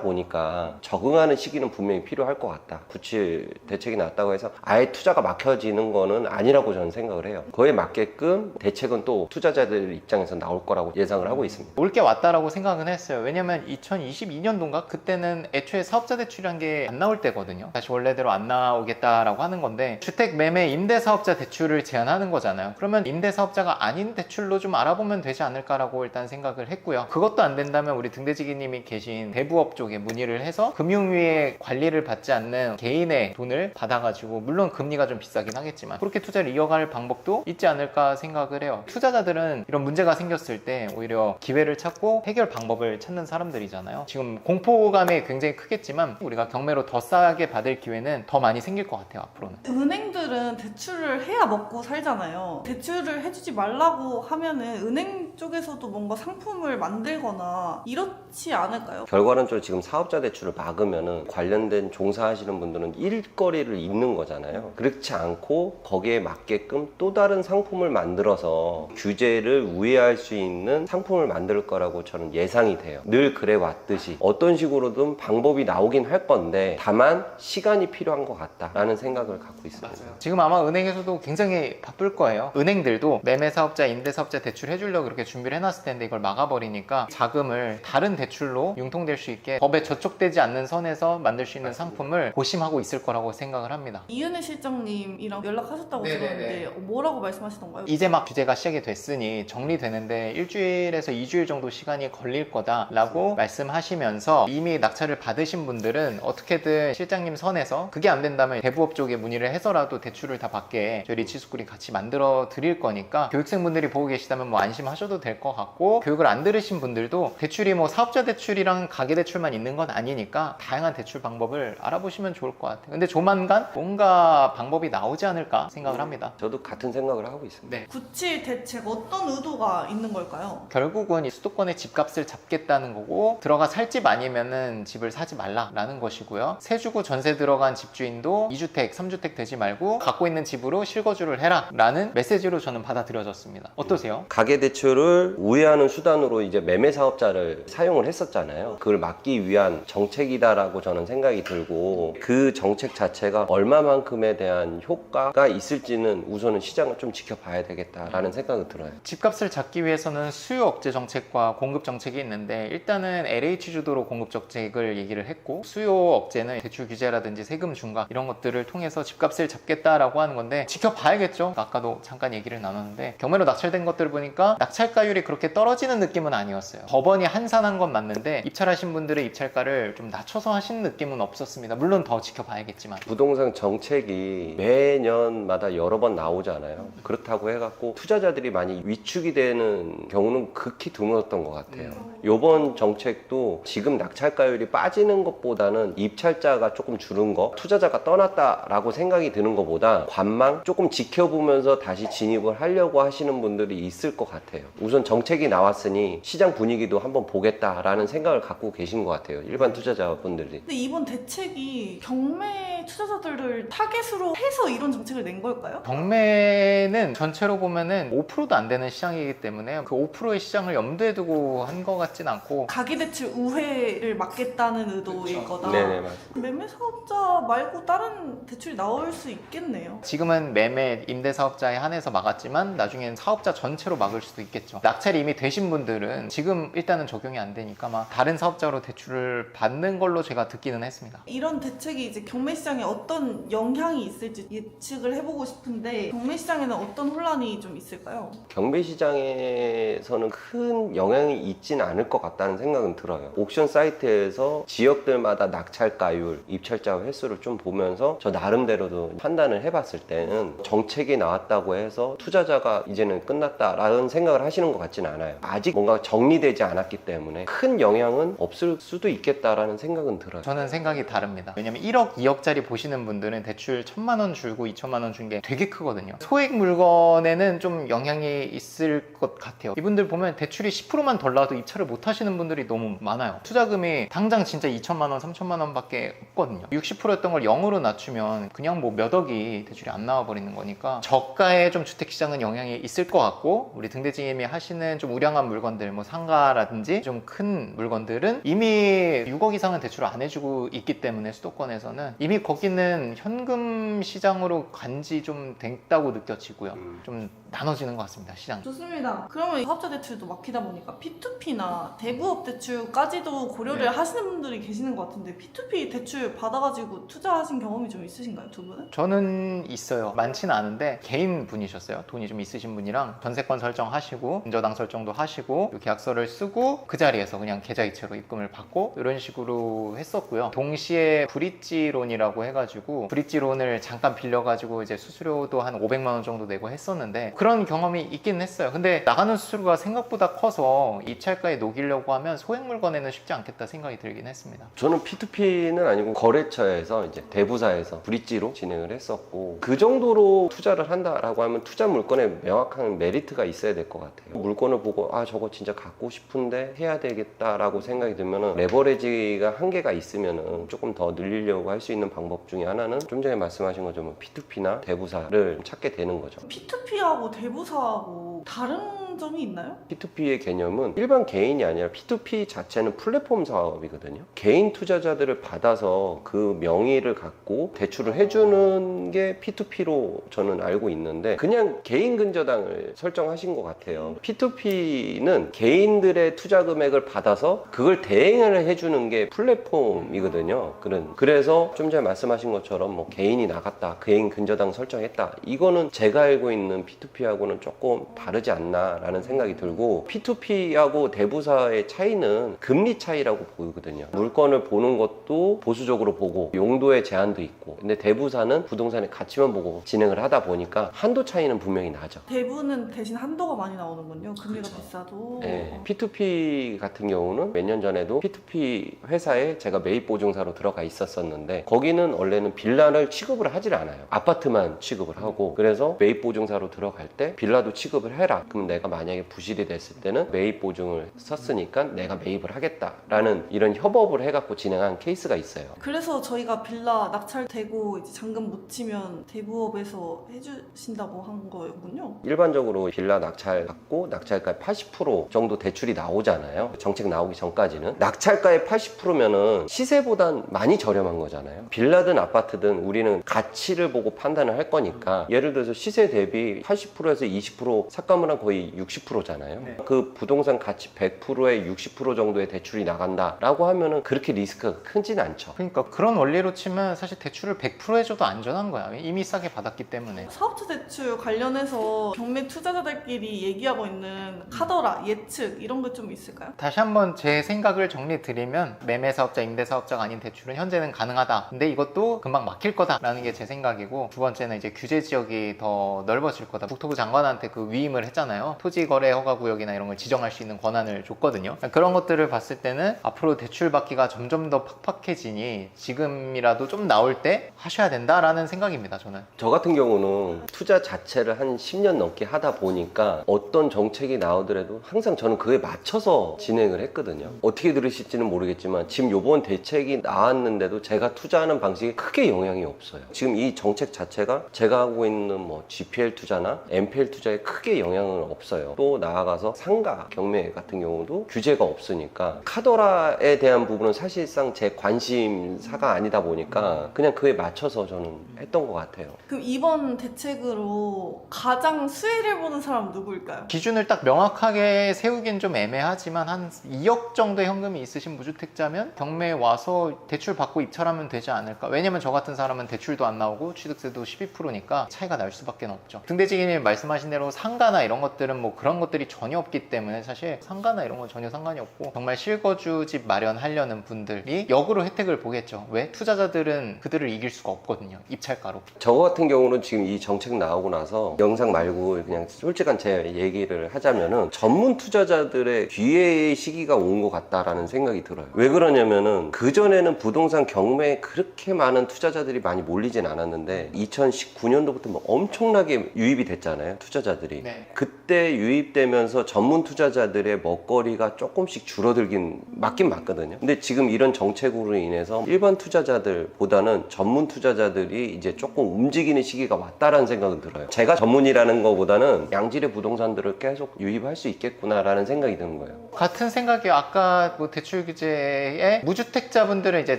보니까 적응하는 시기는 분명히 필요할 것 같다. 97 대책이 났다고 해서 아예 투자가 막혀지는 거는 아니라고 저는 생각을 해요. 그거에 맞게끔 대책은 또 투자자들 입장에서 나올 거라고 예상을 하고 있습니다. 올 게 왔다라고 생각은 했어요. 왜냐면 2022년도인가 그때는 애초에 사업자 대출이란 게 안 나올 때거든요. 다시 원래대로 안 나오겠다라고 하는 건데 주택 매매 임대 사업자 대출을 제한하는 거잖아요. 그러면 임대 사업자가 아닌 대출로 좀 알아보면 되지 않을까라고 일단 생각을 했고요. 그것도 안 된다면 우리 등대지기님이 계신 대부업 쪽에 문의를 해서 금융위의 관리를 받지 않는 개인의 돈을 받아가지고 물론 금리가 좀 비싸긴 하겠지만 그렇게 투자를 이어갈 방법도 있지 않을까 생각을 해요. 투자자들은 이런 문제가 생겼을 때 오히려 기회를 찾고 해결 방법을 찾는 사람들이잖아요. 지금 공포감이 굉장히 크겠지만 우리가 경매로 더 싸게 받을 기회는 더 많이 생길 것 같아요. 앞으로는. 은행들은 대출을 해야 먹고 살잖아요. 대출을 해주지 말라고 하면은 은행 쪽에서도 뭔가 상품을 만들거나 이렇지 않을까요? 결과론적으로 지금 사업자 대출을 막으면은 관련된 종사하시는 분들은 일거리를 잃는 거잖아요. 그렇지 않고 거기에 맞게끔 또 다른 상품을 만들어서 규제를 우회할 수 있는 상품을 만들 거라고 저는 예상이 돼요. 늘 그래 왔듯이 어떤 식으로든 방법이 나오긴 할 건데 다만 시간이 필요한 것 같다라는 생각을 갖고 있습니다. 지금 아마 은행에서도 굉장히 바쁠 거예요. 은행들도 매매 사업자, 임대 사업자 대출 해주려고 그렇게 준비를 해놨을 텐데 이걸 막아버리니까 자금을 다른 대출로 융통될 수 있게 법에 저촉되지 않는 선에서 만들 수 있는 상품을 고심하고 있을 거라고 생각을 합니다. 이은혜 실장님이랑 연락하셨다고 네네네. 들었는데 뭐라고 말씀하시던가요? 이제 막 규제가 시작이 됐으니 정리되는데 일주일에서 2주일 정도 시간이 걸릴 거다라고 말씀하시면서 이미 낙찰을 받으신 분들은 어떻게든 실장님 선에서 그게 안 된다면 대부업 쪽에 문의를 해서라도 대출을 다 받게 저희 리치스쿨이 같이 만들어 드릴 거니까 교육생분들이 보고 계시다면 뭐 안심하셔도 될 것 같고 교육을 안 들으신 분들도 대출이 뭐 사업자 대출이랑 가계대출만 있는 건 아니니까 다양한 대출 방법을 알아보시면 좋을 것 같아요. 근데 조만간 뭔가 방법이 나오지 않을까 생각을 합니다. 저도 같은 생각을 하고 있습니다. 네. 97 대책 어떤 의도가 있는 걸까요? 결국은 이 수도권의 집값을 잡겠다는 거고 들어가 살 집 아니면은 집을 사지 말라라는 것이고요. 세 주고 전세 들어간 집주인도 2주택, 3주택 되지 말고 갖고 있는 집으로 실거주를 해라 라는 메시지로 저는 받아들여졌습니다. 어떠세요? 가계대출을 우회하는 수단으로 이제 매매 사업자를 사용을 했었잖아요. 그걸 막기 위한 정책이다라고 저는 생각이 들고 그 정책 자체가 얼마만큼에 대한 효과가 있을지는 우선은 시장을 좀 지켜봐야 되겠다라는 생각이 들어요. 집값을 잡기 위해서는 수요 억제 정책과 공급 정책이 있는데 일단은 LH 주도로 공급 정책을 얘기를 했고 수요 억제는 대출 규제라든지 세금 중과 이런 것들을 통해서 집값을 잡겠다라고 하는 건데 지켜봐야겠죠. 아까도 잠깐 얘기를 나눴는데 경매로 낙찰된 것들을 보니까 낙찰 입찰가율이 그렇게 떨어지는 느낌은 아니었어요. 법원이 한산한 건 맞는데 입찰하신 분들의 입찰가를 좀 낮춰서 하신 느낌은 없었습니다. 물론 더 지켜봐야겠지만. 부동산 정책이 매년마다 여러 번 나오잖아요. 그렇다고 해갖고 투자자들이 많이 위축이 되는 경우는 극히 드물었던 것 같아요. 요번 정책도 지금 낙찰가율이 빠지는 것보다는 입찰자가 조금 줄은 거, 투자자가 떠났다라고 생각이 드는 것보다 관망 조금 지켜보면서 다시 진입을 하려고 하시는 분들이 있을 것 같아요. 우선 정책이 나왔으니 시장 분위기도 한번 보겠다라는 생각을 갖고 계신 것 같아요. 일반 투자자분들이. 근데 이번 대책이 경매 투자자들을 타겟으로 해서 이런 정책을 낸 걸까요? 경매는 전체로 보면은 5%도 안 되는 시장이기 때문에 그 5%의 시장을 염두에 두고 한 것 같진 않고, 가계대출 우회를 막겠다는 의도일 거다. 네네, 맞습니다. 매매 사업자 말고 다른 대출이 나올 수 있겠네요. 지금은 매매 임대사업자에 한해서 막았지만 나중엔 사업자 전체로 막을 수도 있겠죠. 낙찰이 이미 되신 분들은 지금 일단은 적용이 안 되니까 막 다른 사업자로 대출을 받는 걸로 제가 듣기는 했습니다. 이런 대책이 이제 경매 시장에 어떤 영향이 있을지 예측을 해보고 싶은데, 경매 시장에는 어떤 혼란이 좀 있을까요? 경매 시장에서는 큰 영향이 있진 않을 것 같다는 생각은 들어요. 옥션 사이트에서 지역들마다 낙찰가율, 입찰자 횟수를 좀 보면서 저 나름대로도 판단을 해봤을 때는 정책이 나왔다고 해서 투자자가 이제는 끝났다라는 생각을 하시는 것 같지는 않아요. 아직 뭔가 정리되지 않았기 때문에 큰 영향은 없을 수도 있겠다라는 생각은 들어요. 저는 생각이 다릅니다. 왜냐면 1억, 2억짜리 보시는 분들은 대출 1,000만 원 줄고 2천만 원 준 게 되게 크거든요. 소액 물건에는 좀 영향이 있을 것 같아요. 이분들 보면 대출이 10%만 덜 나와도 입찰을 못 하시는 분들이 너무 많아요. 투자금이 당장 진짜 2천만 원, 3천만 원밖에 없거든요. 60%였던 걸 0으로 낮추면 그냥 뭐 몇 억이 대출이 안 나와 버리는 거니까 저가의 좀 주택시장은 영향이 있을 것 같고, 우리 등대지님이 하시는 좀 우량한 물건들, 뭐 상가라든지 좀 큰 물건들은 이미 6억 이상은 대출을 안 해주고 있기 때문에 수도권에서는 이미 거기는 현금 시장으로 간지 좀 됐다고 느껴지고요. 좀 나눠지는 것 같습니다, 시장. 좋습니다. 그러면 사업자 대출도 막히다 보니까 P2P나 대부업 대출까지도 고려를 하시는 분들이 계시는 것 같은데, P2P 대출 받아가지고 투자하신 경험이 좀 있으신가요, 두 분은? 저는 있어요. 많지는 않은데 개인 분이셨어요. 돈이 좀 있으신 분이랑 전세권 설정하시고 인저당 설정도 하시고 계약서를 쓰고 그 자리에서 그냥 계좌이체로 입금을 받고 이런 식으로 했었고요. 동시에 브릿지론이라고 해가지고 브릿지론을 잠깐 빌려가지고 이제 수수료도 한 500만 원 정도 내고 했었는데 그런 경험이 있긴 했어요. 근데 나가는 수수료가 생각보다 커서 입찰가에 녹이려고 하면 소액 물건에는 쉽지 않겠다 생각이 들긴 했습니다. 저는 P2P는 아니고 거래처에서 이제 대부사에서 브릿지로 진행을 했었고, 그 정도로 투자를 한다라고 하면 투자 물건에 명확한 메리트가 있어야 될 것 같아요. 물건을 보고 아 저거 진짜 갖고 싶은데 해야 되겠다라고 생각이 들면은 레버리지가 한계가 있으면은 조금 더 늘리려고 할 수 있는 방법 중에 하나는 좀 전에 말씀하신 것처럼 P2P나 대부사를 찾게 되는 거죠. P2P하고 대부사하고 다른 점이 있나요? P2P의 개념은 일반 개인이 아니라 P2P 자체는 플랫폼 사업이거든요. 개인 투자자들을 받아서 그 명의를 갖고 대출을 해주는 게 P2P로 저는 알고 있는데, 그냥 개인 근저당을 설정하신 것 같아요. P2P는 개인들의 투자 금액을 받아서 그걸 대행을 해주는 게 플랫폼이거든요. 그래서 좀 전에 말씀하신 것처럼 뭐 개인이 나갔다, 개인 근저당 설정했다, 이거는 제가 알고 있는 P2P하고는 조금 다르지 않나라는 생각이 들고, P2P하고 대부사의 차이는 금리 차이라고 보이거든요. 물건을 보는 것도 보수적으로 보고 용도의 제한도 있고, 근데 대부사는 부동산의 가치만 보고 진행을 하다 보니까 한도 차이는 분명히 나죠. 대부는 대신 한도가 많이 나오는군요. 금리가 비싸도. 네, P2P 같은 경우는 몇 년 전에도 P2P 회사에 제가 매입 보증사로 들어가 있었었는데, 거기는 원래는 빌라를 취급을 하질 않아요. 아파트만 취급을 하고, 그래서 매입 보증사로 들어갈 때 빌라도 취급을 해라. 그럼 내가 만약에 부실이 됐을 때는 매입 보증을 썼으니까 내가 매입을 하겠다라는 이런 협업을 해갖고 진행한 케이스가 있어요. 그래서 저희가 빌라 낙찰되고 이제 잔금 못 치면 대부업에서 해주신다고 한 거였군요. 일반적으로 빌라 낙찰 받고 낙찰가의 80% 정도 대출이 나오잖아요. 정책 나오기 전까지는. 낙찰가의 80%면은 시세보단 많이 저렴한 거잖아요. 빌라든 아파트든 우리는 가치를 보고 판단을 할 거니까, 예를 들어서 시세 대비 80%에서 20% 삭감을 한 거의 60%잖아요. 네. 그 부동산 가치 100%의 60% 정도의 대출이 나간다라고 하면은 그렇게 리스크가 크진 않죠. 그러니까 그런 원리로 치면 사실 대출을 100% 해줘도 안전한 거야. 이미 싸게 받았기 때문에. 사업자 대출 관련해서 경매 투자자들끼리 얘기하고 있는 카더라, 예측 이런 게 좀 있을까요? 다시 한번 제 생각을 정리 드리면 매매 사업자, 임대 사업자가 아닌 대출은 현재는 가능하다. 근데 이것도 금방 막힐 거다라는 게 제 생각이고, 두 번째는 이제 규제 지역이 더 넓어질 거다. 국토부 장관한테 그 위임을 했잖아요. 토지 거래 허가 구역이나 이런 걸 지정할 수 있는 권한을 줬거든요. 그런 것들을 봤을 때는 앞으로 대출 받기가 점점 더 팍팍해지니 지금이라도 좀 나올 때 하셔야 된다라는 생각입니다. 저는. 저 같은 경우는 투자 자체를 한 10년 넘게 하다 보니까 어떤 정책이 나오더라도 항상 저는 그에 맞춰서 진행을 했거든요. 어떻게 들으실지는 모르겠지만 지금 요번 대책이 나왔는데도 제가 투자하는 방식에 크게 영향이 없어요. 지금 이 정책 자체가 제가 하고 있는 뭐 GPL 투자나 MPL 투자에 크게 영향은 없어요. 또 나아가서 상가 경매 같은 경우도 규제가 없으니까 카더라에 대한 부분은 사실상 제 관심사가 아니다 보니까 그냥 그에 맞춰서 저는 했던 것 같아요. 그럼 이번 대책으로 가장 수혜를 보는 사람은 누구일까요? 기준을 딱 명확하게 세우긴 좀 애매하지만 한 2억 정도 현금이 있으신 무주택자면 경매에 와서 대출 받고 입찰하면 되지 않을까. 왜냐면 저 같은 사람은 대출도 안 나오고 취득세도 12%니까 차이가 날 수밖에 없죠. 등대지기님 말씀하신 대로 상가나 이런 것들은 뭐 그런 것들이 전혀 없기 때문에 사실 상가나 이런 건 전혀 상관이 없고, 정말 실거주집 마련하려는 분들이 역으로 혜택을 보겠죠. 왜? 투자자들은 그들을 이길 수가 없거든요. 입찰가로. 저 같은 경우는 지금 이 정책 나오고 나서 영상 말고 그냥 솔직한 제 얘기를 하자면은 전문 투자자들의 기회의 시기가 온 것 같다라는 생각이 들어요. 왜 그러냐면은 그전에는 부동산 경매에 그렇게 많은 투자자들이 많이 몰리진 않았는데 2019년도부터 뭐 엄청나게 유입이 됐잖아요. 투자자들이. 네. 그때 유입되면서 전문 투자자들의 먹거리가 조금씩 줄어들긴 맞긴 맞거든요. 근데 지금 이런 정책으로 인해서 일반 투자자들보다는 전문 투자자들이 이제 조금 움직이는 시기가 왔다라는 생각은 들어요. 제가 전문이라는 것보다는 양질의 부동산들을 계속 유입할 수 있겠구나라는 생각이 드는 거예요. 같은 생각이 아까 뭐 대출 규제에 무주택자분들은 이제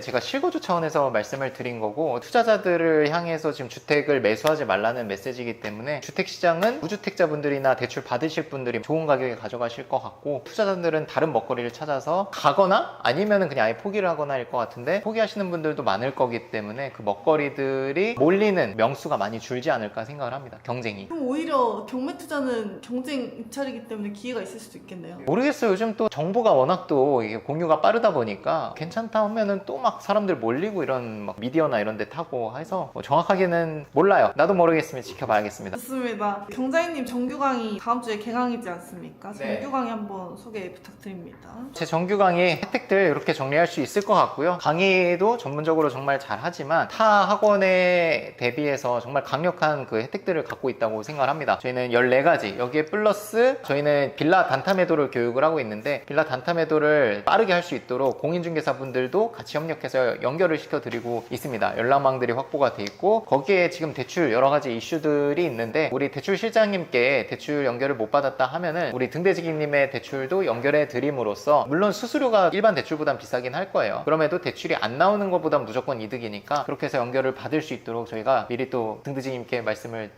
제가 실거주 차원에서 말씀을 드린 거고, 투자자들을 향해서 지금 주택을 매수하지 말라는 메시지이기 때문에 주택시장은 무주택자분들이나 대출 받으실 분들이 좋은 가격에 가져가실 것 같고, 투자자들은 다른 먹거리를 찾아서 가거나 아니면은 그냥 아예 포기를 하거나 일 것 같은데, 포기하시는 분들도 많을 거기 때문에 그 먹거리들이 몰리는 명수가 많이 줄지 않을까 생각을 합니다. 경쟁이. 그럼 오히려 경매 투자는 경쟁 입찰이기 때문에 기회가 있을 수도 있겠네요. 모르겠어요. 요즘 또 정보가 워낙 또 이게 공유가 빠르다 보니까 괜찮다 하면은 또 막 사람들 몰리고 이런 막 미디어나 이런 데 타고 해서 뭐 정확하게는 몰라요. 나도 모르겠으면 지켜봐야겠습니다. 좋습니다. 경자인님 정규 강의 다음 주에 개강이지 않습니까? 네. 정규 강의 한번 소개 부탁드립니다. 제 정규 강의 혜택들 이렇게 정리할 수 있을 것 같고요. 강의도 전문적으로 정말 잘 하지만 타 학원에 대비해서 정말 강력한 그 혜택들을 갖고 있다고 생각을 합니다. 저희는 14가지, 여기에 플러스 저희는 빌라 단타 매도를 교육을 하고 있는데, 빌라 단타 매도를 빠르게 할 수 있도록 공인중개사분들도 같이 협력해서 연결을 시켜드리고 있습니다. 연락망들이 확보가 돼 있고, 거기에 지금 대출 여러 가지 이슈들이 있는데, 우리 대출 실장님께 대출 연결을 못 받았다 하면은 우리 등대지기님의 대출도 연결해 드림으로써, 물론 수수료가 일반 대출보단 비싸긴 할 거예요. 그럼에도 대출이 안 나오는 것보단 무조건 이득이니까 그렇게 해서 연결을 받을 수 있도록 저희가 미리 또 등대지기님께 말씀을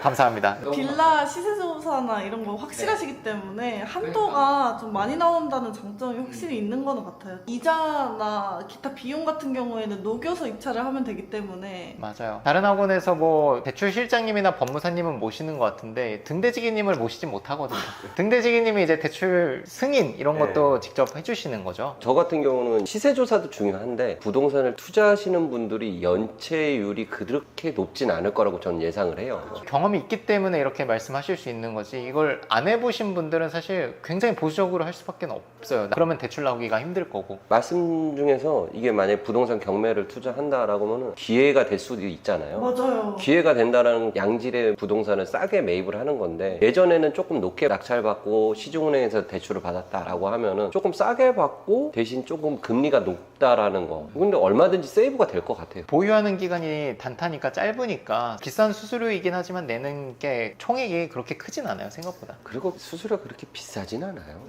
감사합니다. 빌라 시세조사나 이런 거 확실하시기 때문에 한도가 좀 많이 나온다는 장점이 확실히 있는 거는 같아요. 이자나 기타 비용 같은 경우에는 녹여서 입찰을 하면 되기 때문에. 맞아요. 다른 학원에서 뭐 대출 실장님이나 법무사님은 모시는 것 같은데 등대지기님을 모시지 못하거든요. 등대지기님이 이제 대출 승인 이런 것도 직접 해주시는 거죠. 저 같은 경우는 시세조사도 중요한데 부동산을 투자하시는 분들이 연체율이 그렇게 높진 않을 거라고 저는 예상을 해요. 경험이 있기 때문에 이렇게 말씀하실 수 있는 거지, 이걸 안 해보신 분들은 사실 굉장히 보수적으로 할 수밖에 없어요. 그러면 대출 나오기가 힘들 거고. 말씀 중에서 이게 만약에 부동산 경매를 투자한다라고 하면 기회가 될 수도 있잖아요. 맞아요. 기회가 된다라는 양질의 부동산을 싸게 매입을 하는 건데, 예전에는 조금 높게 낙찰받고 시중은행에서 대출을 받았다라고 하면은 조금 싸게 받고 대신 조금 금리가 높다라는 거. 근데 얼마든지 세이브가 될 것 같아요. 보유하는 기간이 단타니까 짧으니까 비싼 수수료이긴 하지만 내는 게 총액이 그렇게 크진 않아요, 생각보다. 그리고 수수료가 그렇게 비싸진 않아요.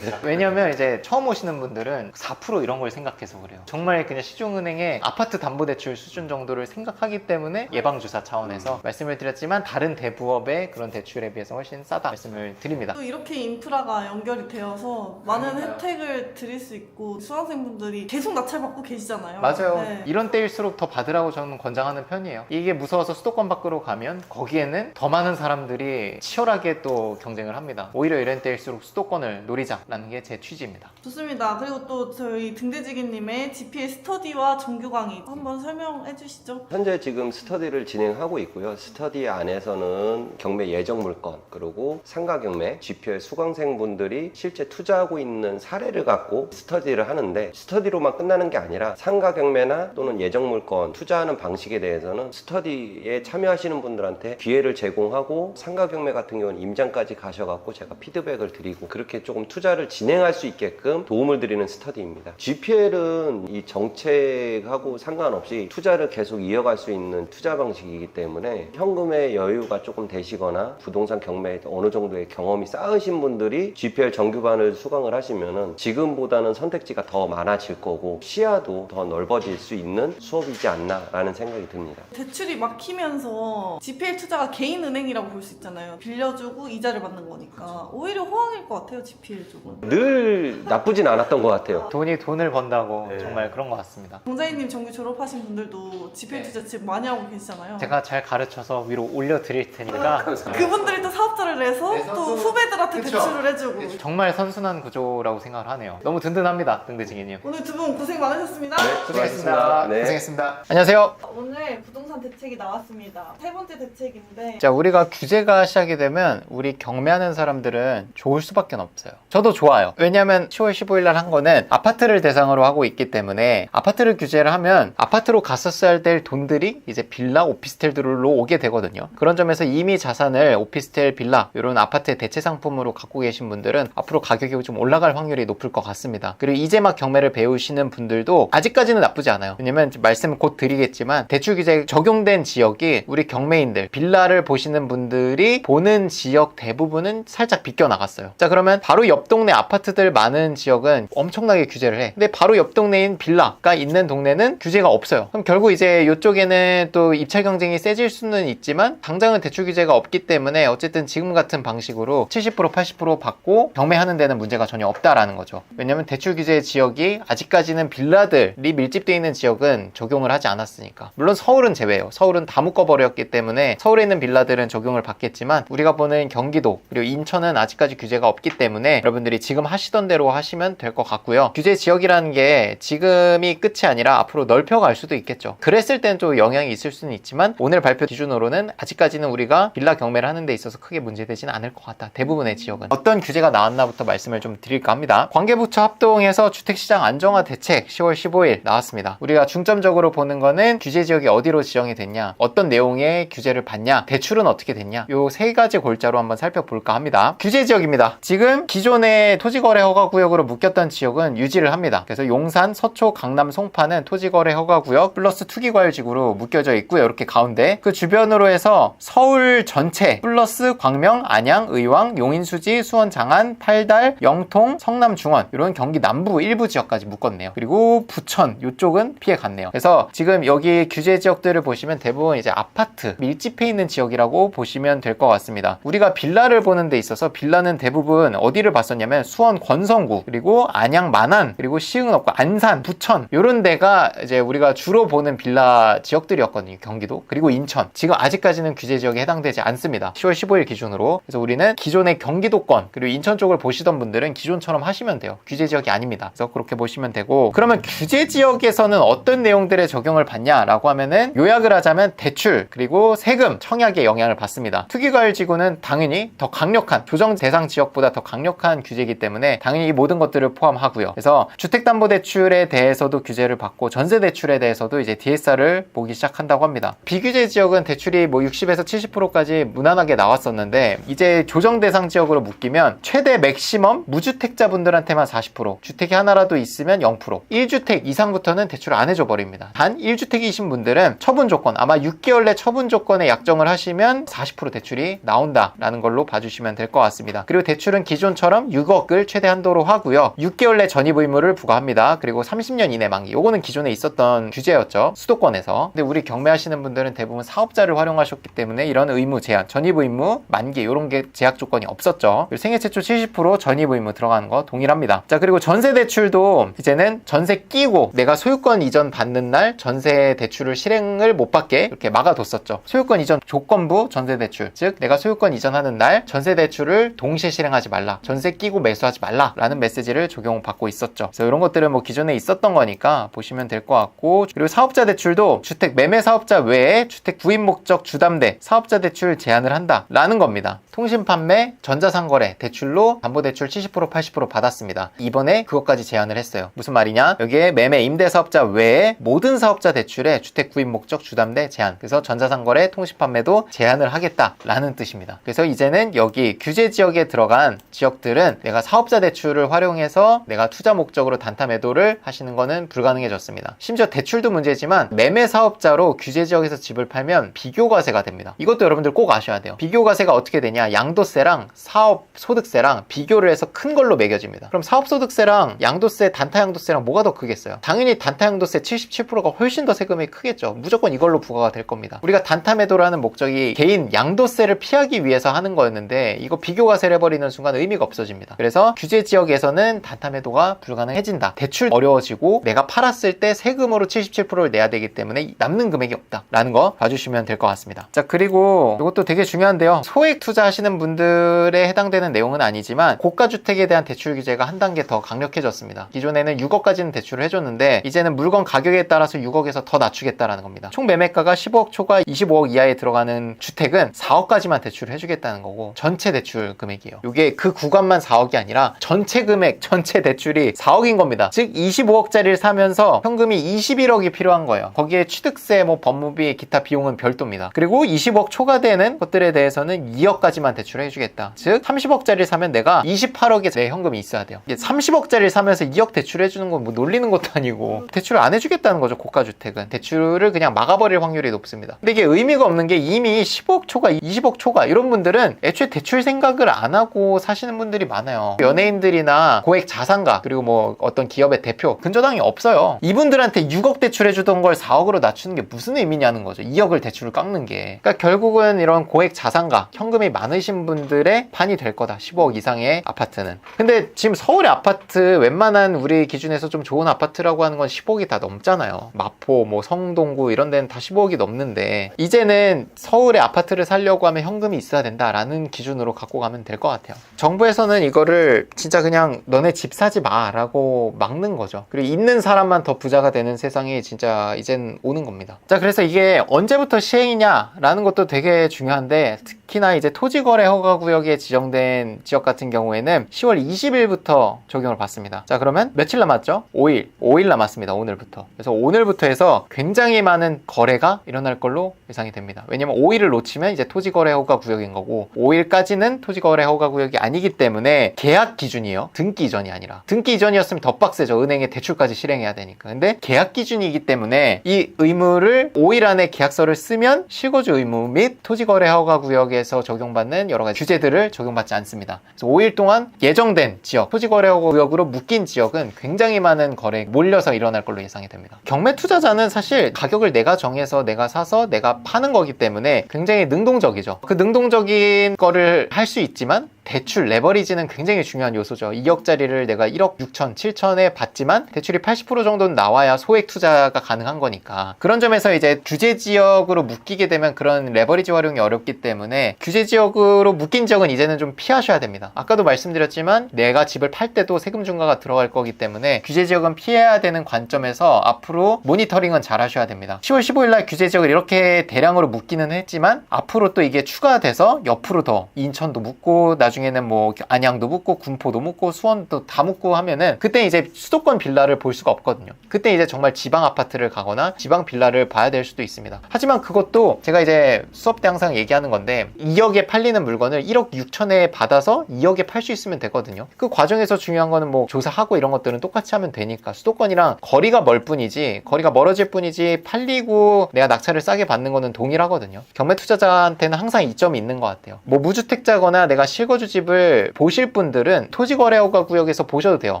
왜냐면 이제 처음 오시는 분들은 4% 이런 걸 생각해서 그래요. 정말 그냥 시중은행의 아파트 담보대출 수준 정도를 생각하기 때문에 예방주사 차원에서 말씀을 드렸지만 다른 대부업의 그런 대출에 비해서 훨씬 싸다 말씀을 드립니다. 또 이렇게 인프라가 연결이 되어서 많은 그러니까요. 혜택을 드릴 수 있고 수강생분들이 계속 낙찰받고 계시잖아요. 맞아요. 네. 이런 때일수록 더 받으라고 저는 권장하는 편이에요. 이게 무서워서 수도권 밖으로 가면 거기에는 더 많은 사람들이 치열하게 또 경쟁을 합니다. 오히려 이런 때일수록 수도권을 노리자라는 게 제 취지입니다. 좋습니다. 그리고 또 저희 등대지기님의 GPA 스터디와 정규 강의 한번 설명해 주시죠. 현재 지금 스터디를 진행하고 있고요. 스터디 안에서는 경매 예정 물건, 그리고 상가 경매, GPL 수강생분들이 실제 투자하고 있는 사례를 갖고 스터디를 하는데, 스터디로만 끝나는 게 아니라 상가 경매나 또는 예정 물건 투자하는 방식에 대해서는 스터디에 참여하시는 분들한테 기회를 제공하고, 상가 경매 같은 경우는 임장까지 가셔갖고 제가 피드백을 드리고 그렇게 조금 투자를 진행할 수 있게끔 도움을 드리는 스터디입니다. GPL은 이 정책하고 상관없이 투자를 계속 이어갈 수 있는 투자 방식이기 때문에 현금의 여유가 조금 되시거나 부동산 경매에 어느 정도의 경험이 쌓으신 분들이 GPL 정규반을 수강을 하시면은 지금보다는 선택지가 더 많아질 거고 시야도 더 넓어질 수 있는 수업이지 않나라는 생각이 듭니다. 대출이 막히면서 GPL 투자가 개인 은행이라고 볼 수 있잖아요. 빌려주고 이자를 받는 거니까 오히려 호황일 것 같아요, GPL 쪽은. 늘 나쁘진 않았던 것 같아요. 돈이 돈을 번다고 네. 정말 그런 것 같습니다. 공자이님 정규 졸업하신 분들도 GPL 네. 투자 지금 많이 하고 계시잖아요. 제가 잘 가르쳐서 위로 올려드릴 테니까 그분들이 또 사업자를 내서 네, 또 선수- 후배들한테 그쵸. 대출을 해주고. 정말 선순환 구조라고 생각을 하네요. 너무 든든합니다, 등대지기님. 오늘 두 분 고생 많으셨습니다. 고생했습니다. 네. 고생했습니다. 안녕하세요. 오늘 부동산 대책이 나왔습니다. 세 번째 대책인데 자, 우리가 규제가 시작이 되면 우리 경매하는 사람들은 좋을 수밖에 없어요. 저도 좋아요. 왜냐하면 10월 15일 날 한 거는 아파트를 대상으로 하고 있기 때문에 아파트를 규제를 하면 아파트로 갔었어야 될 돈들이 이제 빌라, 오피스텔들로 오게 되거든요. 그런 점에서 이미 자산을 오피스텔, 빌라 이런 아파트의 대체 상품으로 갖고 계신 분들은 앞으로 가격이 좀 올라갈 확률이 높을 것 같습니다. 그리고 이제 막 경매를 배우시는 분들도 아직까지는 나쁘지 않아요. 왜냐면 말씀을 곧 드리겠지만 대출 규제 적용된 지역이 우리 경매인들, 빌라를 보시는 분들이 보는 지역 대부분은 살짝 비껴 나갔어요. 자, 그러면 바로 옆 동네 아파트들 많은 지역은 엄청나게 규제를 해. 근데 바로 옆 동네인 빌라가 있는 동네는 규제가 없어요. 그럼 결국 이제 이쪽에는 또 입찰 경쟁이 세질 수는 있지만 당장은 대출 규제가 없기 때문에 어쨌든 지금 같은 방식으로 70% 80% 받고 경매하는 데는 문제가 전혀 없다라는 거죠. 왜냐면 대출 규제 지역이 아직까지는 빌라들이 밀집되어 있는 지역은 적용을 하지 않았으니까. 물론 서울은 제외예요. 서울은 다 묶어버렸기 때문에 서울에 있는 빌라들은 적용을 받겠지만 우리가 보는 경기도 그리고 인천은 아직까지 규제가 없기 때문에 여러분들이 지금 하시던 대로 하시면 될 것 같고요. 규제 지역이라는 게 지금이 끝이 아니라 앞으로 넓혀갈 수도 있겠죠. 그랬을 땐 좀 영향이 있을 수는 있지만 오늘 발표 기준으로는 아직까지는 우리가 빌라 경매를 하는 데 있어서 크게 문제되지는 않을 것 같다. 대부분의 지역은. 어떤 규제가 나왔나부터 말씀을 좀 드릴까 합니다. 관계부처 합동해서 주택시장 안정화 대책 10월 15일 나왔습니다. 우리가 중점적으로 보는 거는 규제 지역이 어디로 지정이 됐냐, 어떤 내용의 규제를 받냐, 대출은 어떻게 됐냐, 요 세 가지 골자로 한번 살펴볼까 합니다. 규제 지역입니다. 지금 기존의 토지거래 허가구역으로 묶였던 지역은 유지를 합니다. 그래서 용산, 서초, 강남, 송파는 토지거래 허가구역 플러스 투기과열지구로 묶여져 있고요. 이렇게 가운데 그 주변으로 해서 서울 전체 플러스 광명, 안양, 의왕, 용인수지, 수원, 장안, 팔달, 영통, 성남, 중원 이런 경기 남부 일부 지역까지 묶었네요. 그리고 부천 이쪽은 피해 갔네요. 그래서 지금 여기 규제 지역들을 보시면 대부분 이제 아파트 밀집해 있는 지역이라고 보시면 될 것 같습니다. 우리가 빌라를 보는 데 있어서 빌라는 대부분 어디를 봤었냐면 수원 권성구, 그리고 안양 만안, 그리고 시흥읍과 안산, 부천 이런 데가 이제 우리가 주로 보는 빌라 지역들이었거든요. 경기도 그리고 인천. 지금 아직까지는 규제 지역에 해당되지 않습니다. 10월 15일 기준으로. 그래서 우리는 기존의 경기도권 그리고 인천 쪽을 보시던 분들은 기존처럼 하시면 돼요. 규제 지역이 아닙니다. 그래서 그렇게 보시면 되고, 그러면 규제 지역에서는 어떤 내용들의 적용을 받냐라고 하면은 요약을 하자면 대출 그리고 세금, 청약에 영향을 받습니다. 투기과열지구는 당연히 더 강력한 조정 대상 지역보다 더 강력한 규제이기 때문에 당연히 이 모든 것들을 포함하고요. 그래서 주택담보대출에 대해서도 규제를 받고 전세대출에 대해서도 이제 DSR을 보기 시작한다고 합니다. 비규제 지역은 대출이 뭐 60에서 70%까지 무난하게 나왔었는데 이제 조정 대상 지역으로 묶이면 최대 맥시멈 무주택자분들한테만 40%, 주택이 하나라도 있으면 0%, 1주택 이상부터는 대출을 안 해줘 버립니다. 단 1주택이신 분들은 처분 조건, 아마 그러니까 6개월 내 처분 조건에 약정을 하시면 40% 대출이 나온다라는 걸로 봐주시면 될 것 같습니다. 그리고 대출은 기존처럼 6억을 최대 한도로 하고요. 6개월 내 전입 의무를 부과합니다. 그리고 30년 이내 만기. 요거는 기존에 있었던 규제였죠. 수도권에서. 근데 우리 경매하시는 분들은 대부분 사업자를 활용하셨기 때문에 이런 의무 제한, 전입 의무, 만기 이런 게 제약 조건이 없었죠. 생애 최초 70% 전입 의무 들어가는 거 동일합니다. 자, 그리고 전세 대출도 이제는 전세 끼고 내가 소유권 이전 받는 날 전세 대출을 실행을 못 받게 이렇게 막아뒀었죠. 소유권 이전 조건부 전세 대출, 즉 내가 소유권 이전하는 날 전세 대출을 동시에 실행하지 말라, 전세 끼고 매수하지 말라라는 메시지를 적용받고 있었죠. 그래서 이런 것들은 뭐 기존에 있었던 거니까 보시면 될 것 같고, 그리고 사업자 대출도 주택 매매 사업자 외에 주택 구입 목적 주담대 사업자 대출 제한을 한다라는 겁니다. 통신 판매, 전자상거래 대출로 담보대출 70% 80% 받았습니다. 이번에 그것까지 제한을 했어요. 무슨 말이냐? 여기에 매매 임대 사업자 외에 모든 사업자 대출에 주택 구입 목적 주담대 제한, 그래서 전자상거래, 통신 판매도 제한을 하겠다라는 뜻입니다. 그래서 이제는 여기 규제 지역에 들어간 지역들은 내가 사업자 대출을 활용해서 내가 투자 목적으로 단타 매도를 하시는 거는 불가능해졌습니다. 심지어 대출도 문제지만 매매 사업자로 규제 지역에서 집을 팔면 비교과세가 됩니다. 이것도 여러분들 꼭 아셔야 돼요. 비교과세가 어떻게 되냐? 양도세랑 사업 소득세랑 비교를 해서 큰 걸로 매겨집니다. 그럼 사업 소득세랑 양도세, 단타 양도세랑 뭐가 더 크겠어요? 당연히 단타 양도세 77%가 훨씬 더 세금이 크겠죠. 무조건 이걸로 부과가 될 겁니다. 우리가 단타 매도를 하는 목적이 개인 양도세를 피하기 위해서 하는 거였는데 이거 비교과세를 해버리는 순간 의미가 없어집니다. 그래서 규제 지역에서는 단타 매도가 불가능해진다. 대출 어려워지고 내가 팔았을 때 세금으로 77%를 내야 되기 때문에 남는 금액이 없다라는 거 봐주시면 될 것 같습니다. 자, 그리고 이것도 되게 중요한데요. 소액 투자하시는 분들에 해당되는 내용은 아니지만 고가주택에 대한 대출 규제가 한 단계 더 강력해졌습니다. 기존에는 6억까지는 대출을 해줬는데 이제는 물건 가격에 따라서 6억에서 더 낮추겠다라는 겁니다. 총 매매가가 15억 초과 25억 이하에 들어가는 주택은 4억까지만 대출을 해주겠다는 거고, 전체 대출 금액이에요. 이게 그 구간만 4억이 아니라 전체 금액, 전체 대출이 4억인 겁니다. 즉 25억짜리를 사면서 현금이 21억이 필요한 거예요. 거기에 취득세, 뭐 법무비, 기타 비용은 별도입니다. 그리고 20억 초과되는 것들에 대해서는 2억까지만 대출을 해주겠다. 즉 30억짜리를 사면 내가 28억의 내 현금이 있어야 돼요. 30억짜리를 사면서 2억 대출을 해주는 건 뭐 놀리는 것도 아니고 대출을 안 해주겠다는 거죠. 고가주택은 대출을 그냥 막아버릴 확률이 높습니다. 근데 이게 의미가 없는 게 이미 15억 초과, 20억 초과 이런 분들은 애초에 대출 생각을 안 하고 사시는 분들이 많아요. 연예인들이나 고액 자산가, 그리고 뭐 어떤 기업의 대표, 근저당이 없어요. 이분들한테 6억 대출해주던 걸 4억으로 낮추는 게 무슨 의미냐는 거죠. 2억을 대출을 깎는 게. 그러니까 결국은 이런 고액 자산가, 현금이 많으신 분들의 판이 될 거다. 15억 이상의 아파트는. 근데 지금 서울의 아파트 웬만한 우리 기준에서 좀 좋은 아파트라고 하는 건 15억이 다 넘잖아요. 마포, 뭐 성동구 이런 데는 다 15억이 넘는데 이제는 서울의 아파트를 살려고 하면 현금이 있어야 된다라는 기준으로 갖고 가면 될 것 같아요. 정부에서는 이거를 진짜 그냥 너네 집 사지 마 라고 막는 거죠. 그리고 있는 사람만 더 부자가 되는 세상이 진짜 이젠 오는 겁니다. 자, 그래서 이게 언제부터 시행이냐 라는 것도 되게 중요한데, 특히나 이제 토지거래 허가구역에 지정된 지역 같은 경우에는 10월 20일부터 적용을 받습니다. 자, 그러면 며칠 남았죠? 5일 남았습니다. 오늘부터. 그래서 오늘부터 해서 굉장히 많은 거래가 일어날 걸로 예상이 됩니다. 왜냐면 5일을 놓치면 이제 토지거래 허가구역인 거고, 5일까지는 토지거래 허가구역이 아니기 때문에 계약 기준이에요. 등기 이전이 아니라. 등기 이전이었으면 더 빡세죠. 은행에 대출까지 실행해야 되니까. 근데 계약 기준이기 때문에 이 의무를 5일 안에 계약서를 쓰면 실거주 의무 및 토지거래 허가구역에서 적용받는 여러 가지 규제들을 적용받지 않습니다. 그래서 5일 동안 예정된 지역, 토지거래 허가구역으로 묶인 지역은 굉장히 많은 거래 몰려서 일어날 걸로 예상이 됩니다. 경매 투자자는 사실 가격을 내가 정해서 내가 사서 내가 파는 거기 때문에 굉장히 능동적이죠. 그 능동적인 거를 할 수 있지만 대출, 레버리지는 굉장히 중요한 요소죠. 2억짜리를 내가 1억 6천, 7천에 받지만 대출이 80% 정도는 나와야 소액 투자가 가능한 거니까. 그런 점에서 이제 규제 지역으로 묶이게 되면 그런 레버리지 활용이 어렵기 때문에 규제 지역으로 묶인 지역은 이제는 좀 피하셔야 됩니다. 아까도 말씀드렸지만 내가 집을 팔 때도 세금 중과가 들어갈 거기 때문에 규제 지역은 피해야 되는 관점에서 앞으로 모니터링은 잘 하셔야 됩니다. 10월 15일 날 규제 지역을 이렇게 대량으로 묶기는 했지만 앞으로 또 이게 추가돼서 옆으로 더 인천도 묶고 나중에 나중에는 뭐 안양도 묻고 군포도 묻고 수원도 다 묻고 하면은 그때 이제 수도권 빌라를 볼 수가 없거든요. 그때 이제 정말 지방 아파트를 가거나 지방 빌라를 봐야 될 수도 있습니다. 하지만 그것도 제가 이제 수업 때 항상 얘기하는 건데 2억에 팔리는 물건을 1억 6천에 받아서 2억에 팔 수 있으면 되거든요. 그 과정에서 중요한 거는 뭐 조사하고 이런 것들은 똑같이 하면 되니까 수도권이랑 거리가 멀 뿐이지 거리가 멀어질 뿐이지 팔리고 내가 낙찰을 싸게 받는 거는 동일하거든요. 경매 투자자한테는 항상 이점이 있는 것 같아요. 뭐 무주택자거나 내가 실거주 집을 보실 분들은 토지거래 허가 구역에서 보셔도 돼요.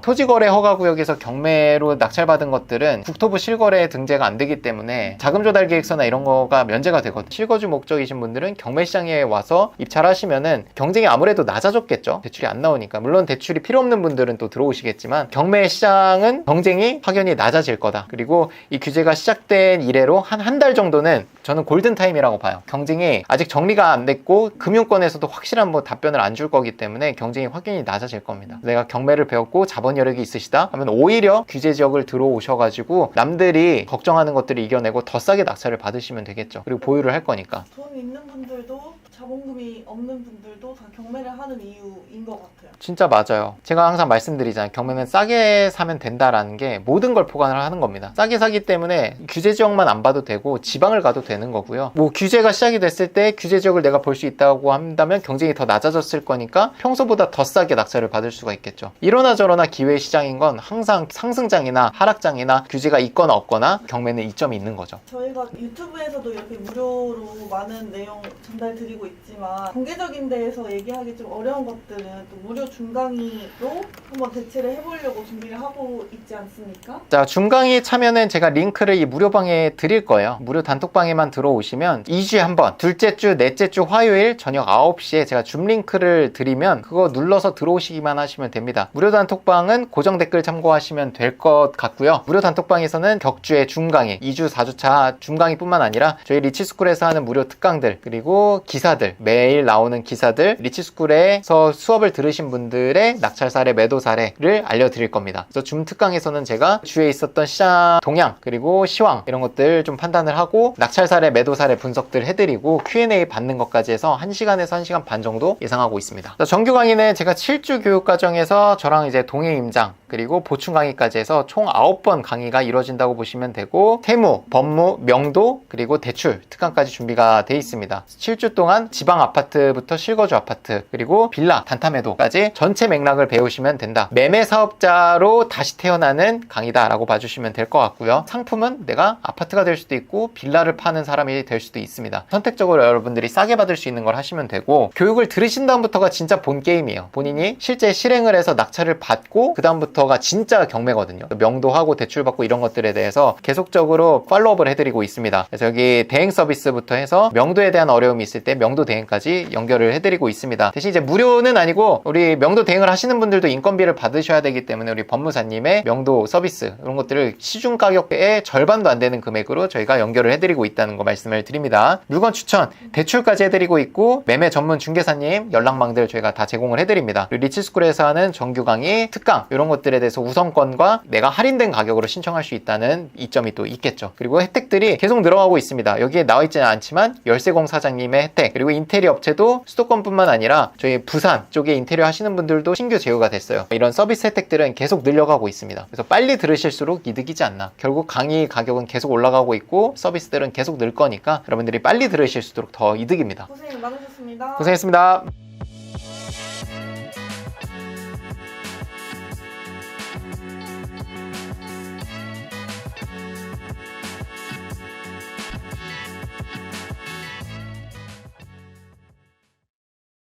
토지거래 허가 구역에서 경매로 낙찰받은 것들은 국토부 실거래 등재가 안 되기 때문에 자금조달 계획서나 이런 거가 면제가 되거든요. 실거주 목적이신 분들은 경매시장에 와서 입찰하시면은 경쟁이 아무래도 낮아졌겠죠. 대출이 안 나오니까. 물론 대출이 필요 없는 분들은 또 들어오시겠지만 경매 시장은 경쟁이 확연히 낮아질 거다. 그리고 이 규제가 시작된 이래로 한 달 정도는 저는 골든타임이라고 봐요. 경쟁이 아직 정리가 안 됐고 금융권에서도 확실한 뭐 답변을 안 줄 거기 때문에 경쟁이 확연히 낮아질 겁니다. 내가 경매를 배웠고 자본 여력이 있으시다 하면 오히려 규제 지역을 들어오셔가지고 남들이 걱정하는 것들을 이겨내고 더 싸게 낙찰을 받으시면 되겠죠. 그리고 보유를 할 거니까. 돈 있는 분들도 자본금이 없는 분들도 다 경매를 하는 이유인 것 같아요. 진짜 맞아요. 제가 항상 말씀드리잖아요. 경매는 싸게 사면 된다라는 게 모든 걸 포괄을 하는 겁니다. 싸게 사기 때문에 규제 지역만 안 봐도 되고 지방을 가도 되는 거고요. 뭐 규제가 시작이 됐을 때 규제 지역을 내가 볼 수 있다고 한다면 경쟁이 더 낮아졌을 거니까 평소보다 더 싸게 낙찰을 받을 수가 있겠죠. 이러나 저러나 기회 시장인 건 항상 상승장이나 하락장이나 규제가 있거나 없거나 경매는 이점이 있는 거죠. 저희가 유튜브에서도 이렇게 무료로 많은 내용 전달 드리고 있지만 공개적인 데에서 얘기하기 좀 어려운 것들은 또 무료 중강의로 한번 대체를 해보려고 준비를 하고 있지 않습니까? 자, 중강의 참여는 제가 링크를 이 무료방에 드릴 거예요. 무료 단톡방에만 들어오시면 2주에 한 번, 둘째 주, 넷째 주 화요일 저녁 9시에 제가 줌 링크를 드리면 그거 눌러서 들어오시기만 하시면 됩니다. 무료 단톡방은 고정 댓글 참고하시면 될 것 같고요. 무료 단톡방에서는 격주의 중강의 2주, 4주차 중강의 뿐만 아니라 저희 리치스쿨에서 하는 무료 특강들 그리고 기사들, 매일 나오는 기사들, 리치스쿨에서 수업을 들으신 분들의 낙찰 사례, 매도 사례를 알려드릴 겁니다. 그래서 줌 특강에서는 제가 주에 있었던 시장 동향 그리고 시황 이런 것들 좀 판단을 하고 낙찰 사례, 매도 사례 분석들 해드리고 Q&A 받는 것까지 해서 1시간에서 1시간 반 정도 예상하고 있습니다. 정규 강의는 제가 7주 교육 과정에서 저랑 이제 동행 임장 그리고 보충 강의까지 해서 총 9번 강의가 이루어진다고 보시면 되고 세무, 법무, 명도 그리고 대출 특강까지 준비가 돼 있습니다. 7주 동안 지방 아파트부터 실거주 아파트 그리고 빌라, 단타 매도까지 전체 맥락을 배우시면 된다. 매매 사업자로 다시 태어나는 강의다라고 봐주시면 될 것 같고요. 상품은 내가 아파트가 될 수도 있고 빌라를 파는 사람이 될 수도 있습니다. 선택적으로 여러분들이 싸게 받을 수 있는 걸 하시면 되고 교육을 들으신 다음부터가 진짜 본 게임이에요. 본인이 실제 실행을 해서 낙찰을 받고 그 다음부터가 진짜 경매거든요. 명도하고 대출받고 이런 것들에 대해서 계속적으로 팔로우업을 해드리고 있습니다. 그래서 여기 대행 서비스부터 해서 명도에 대한 어려움이 있을 때 명도 대행까지 연결을 해드리고 있습니다. 대신 이제 무료는 아니고 우리 명도 대행을 하시는 분들도 인건비를 받으셔야 되기 때문에 우리 법무사님의 명도 서비스 이런 것들을 시중 가격의 절반도 안 되는 금액으로 저희가 연결을 해드리고 있다는 거 말씀을 드립니다. 물건 추천, 대출까지 해드리고 있고 매매 전문 중개사님 연락망들 저희가 다 제공을 해드립니다. 그리고 리치스쿨에서 하는 정규 강의, 특강 이런 것들에 대해서 우선권과 내가 할인된 가격으로 신청할 수 있다는 이점이 또 있겠죠. 그리고 혜택들이 계속 늘어가고 있습니다. 여기에 나와 있지는 않지만 열쇠공 사장님의 혜택 그리고 인테리어 업체도 수도권뿐만 아니라 저희 부산 쪽에 인테리어 하시는 분들도 신규 제휴가 됐어요. 이런 서비스 혜택들은 계속 늘려가고 있습니다. 그래서 빨리 들으실수록 이득이지 않나. 결국 강의 가격은 계속 올라가고 있고 서비스들은 계속 늘 거니까 여러분들이 빨리 들으실수록 더 이득입니다. 고생 많으셨습니다. 고생했습니다.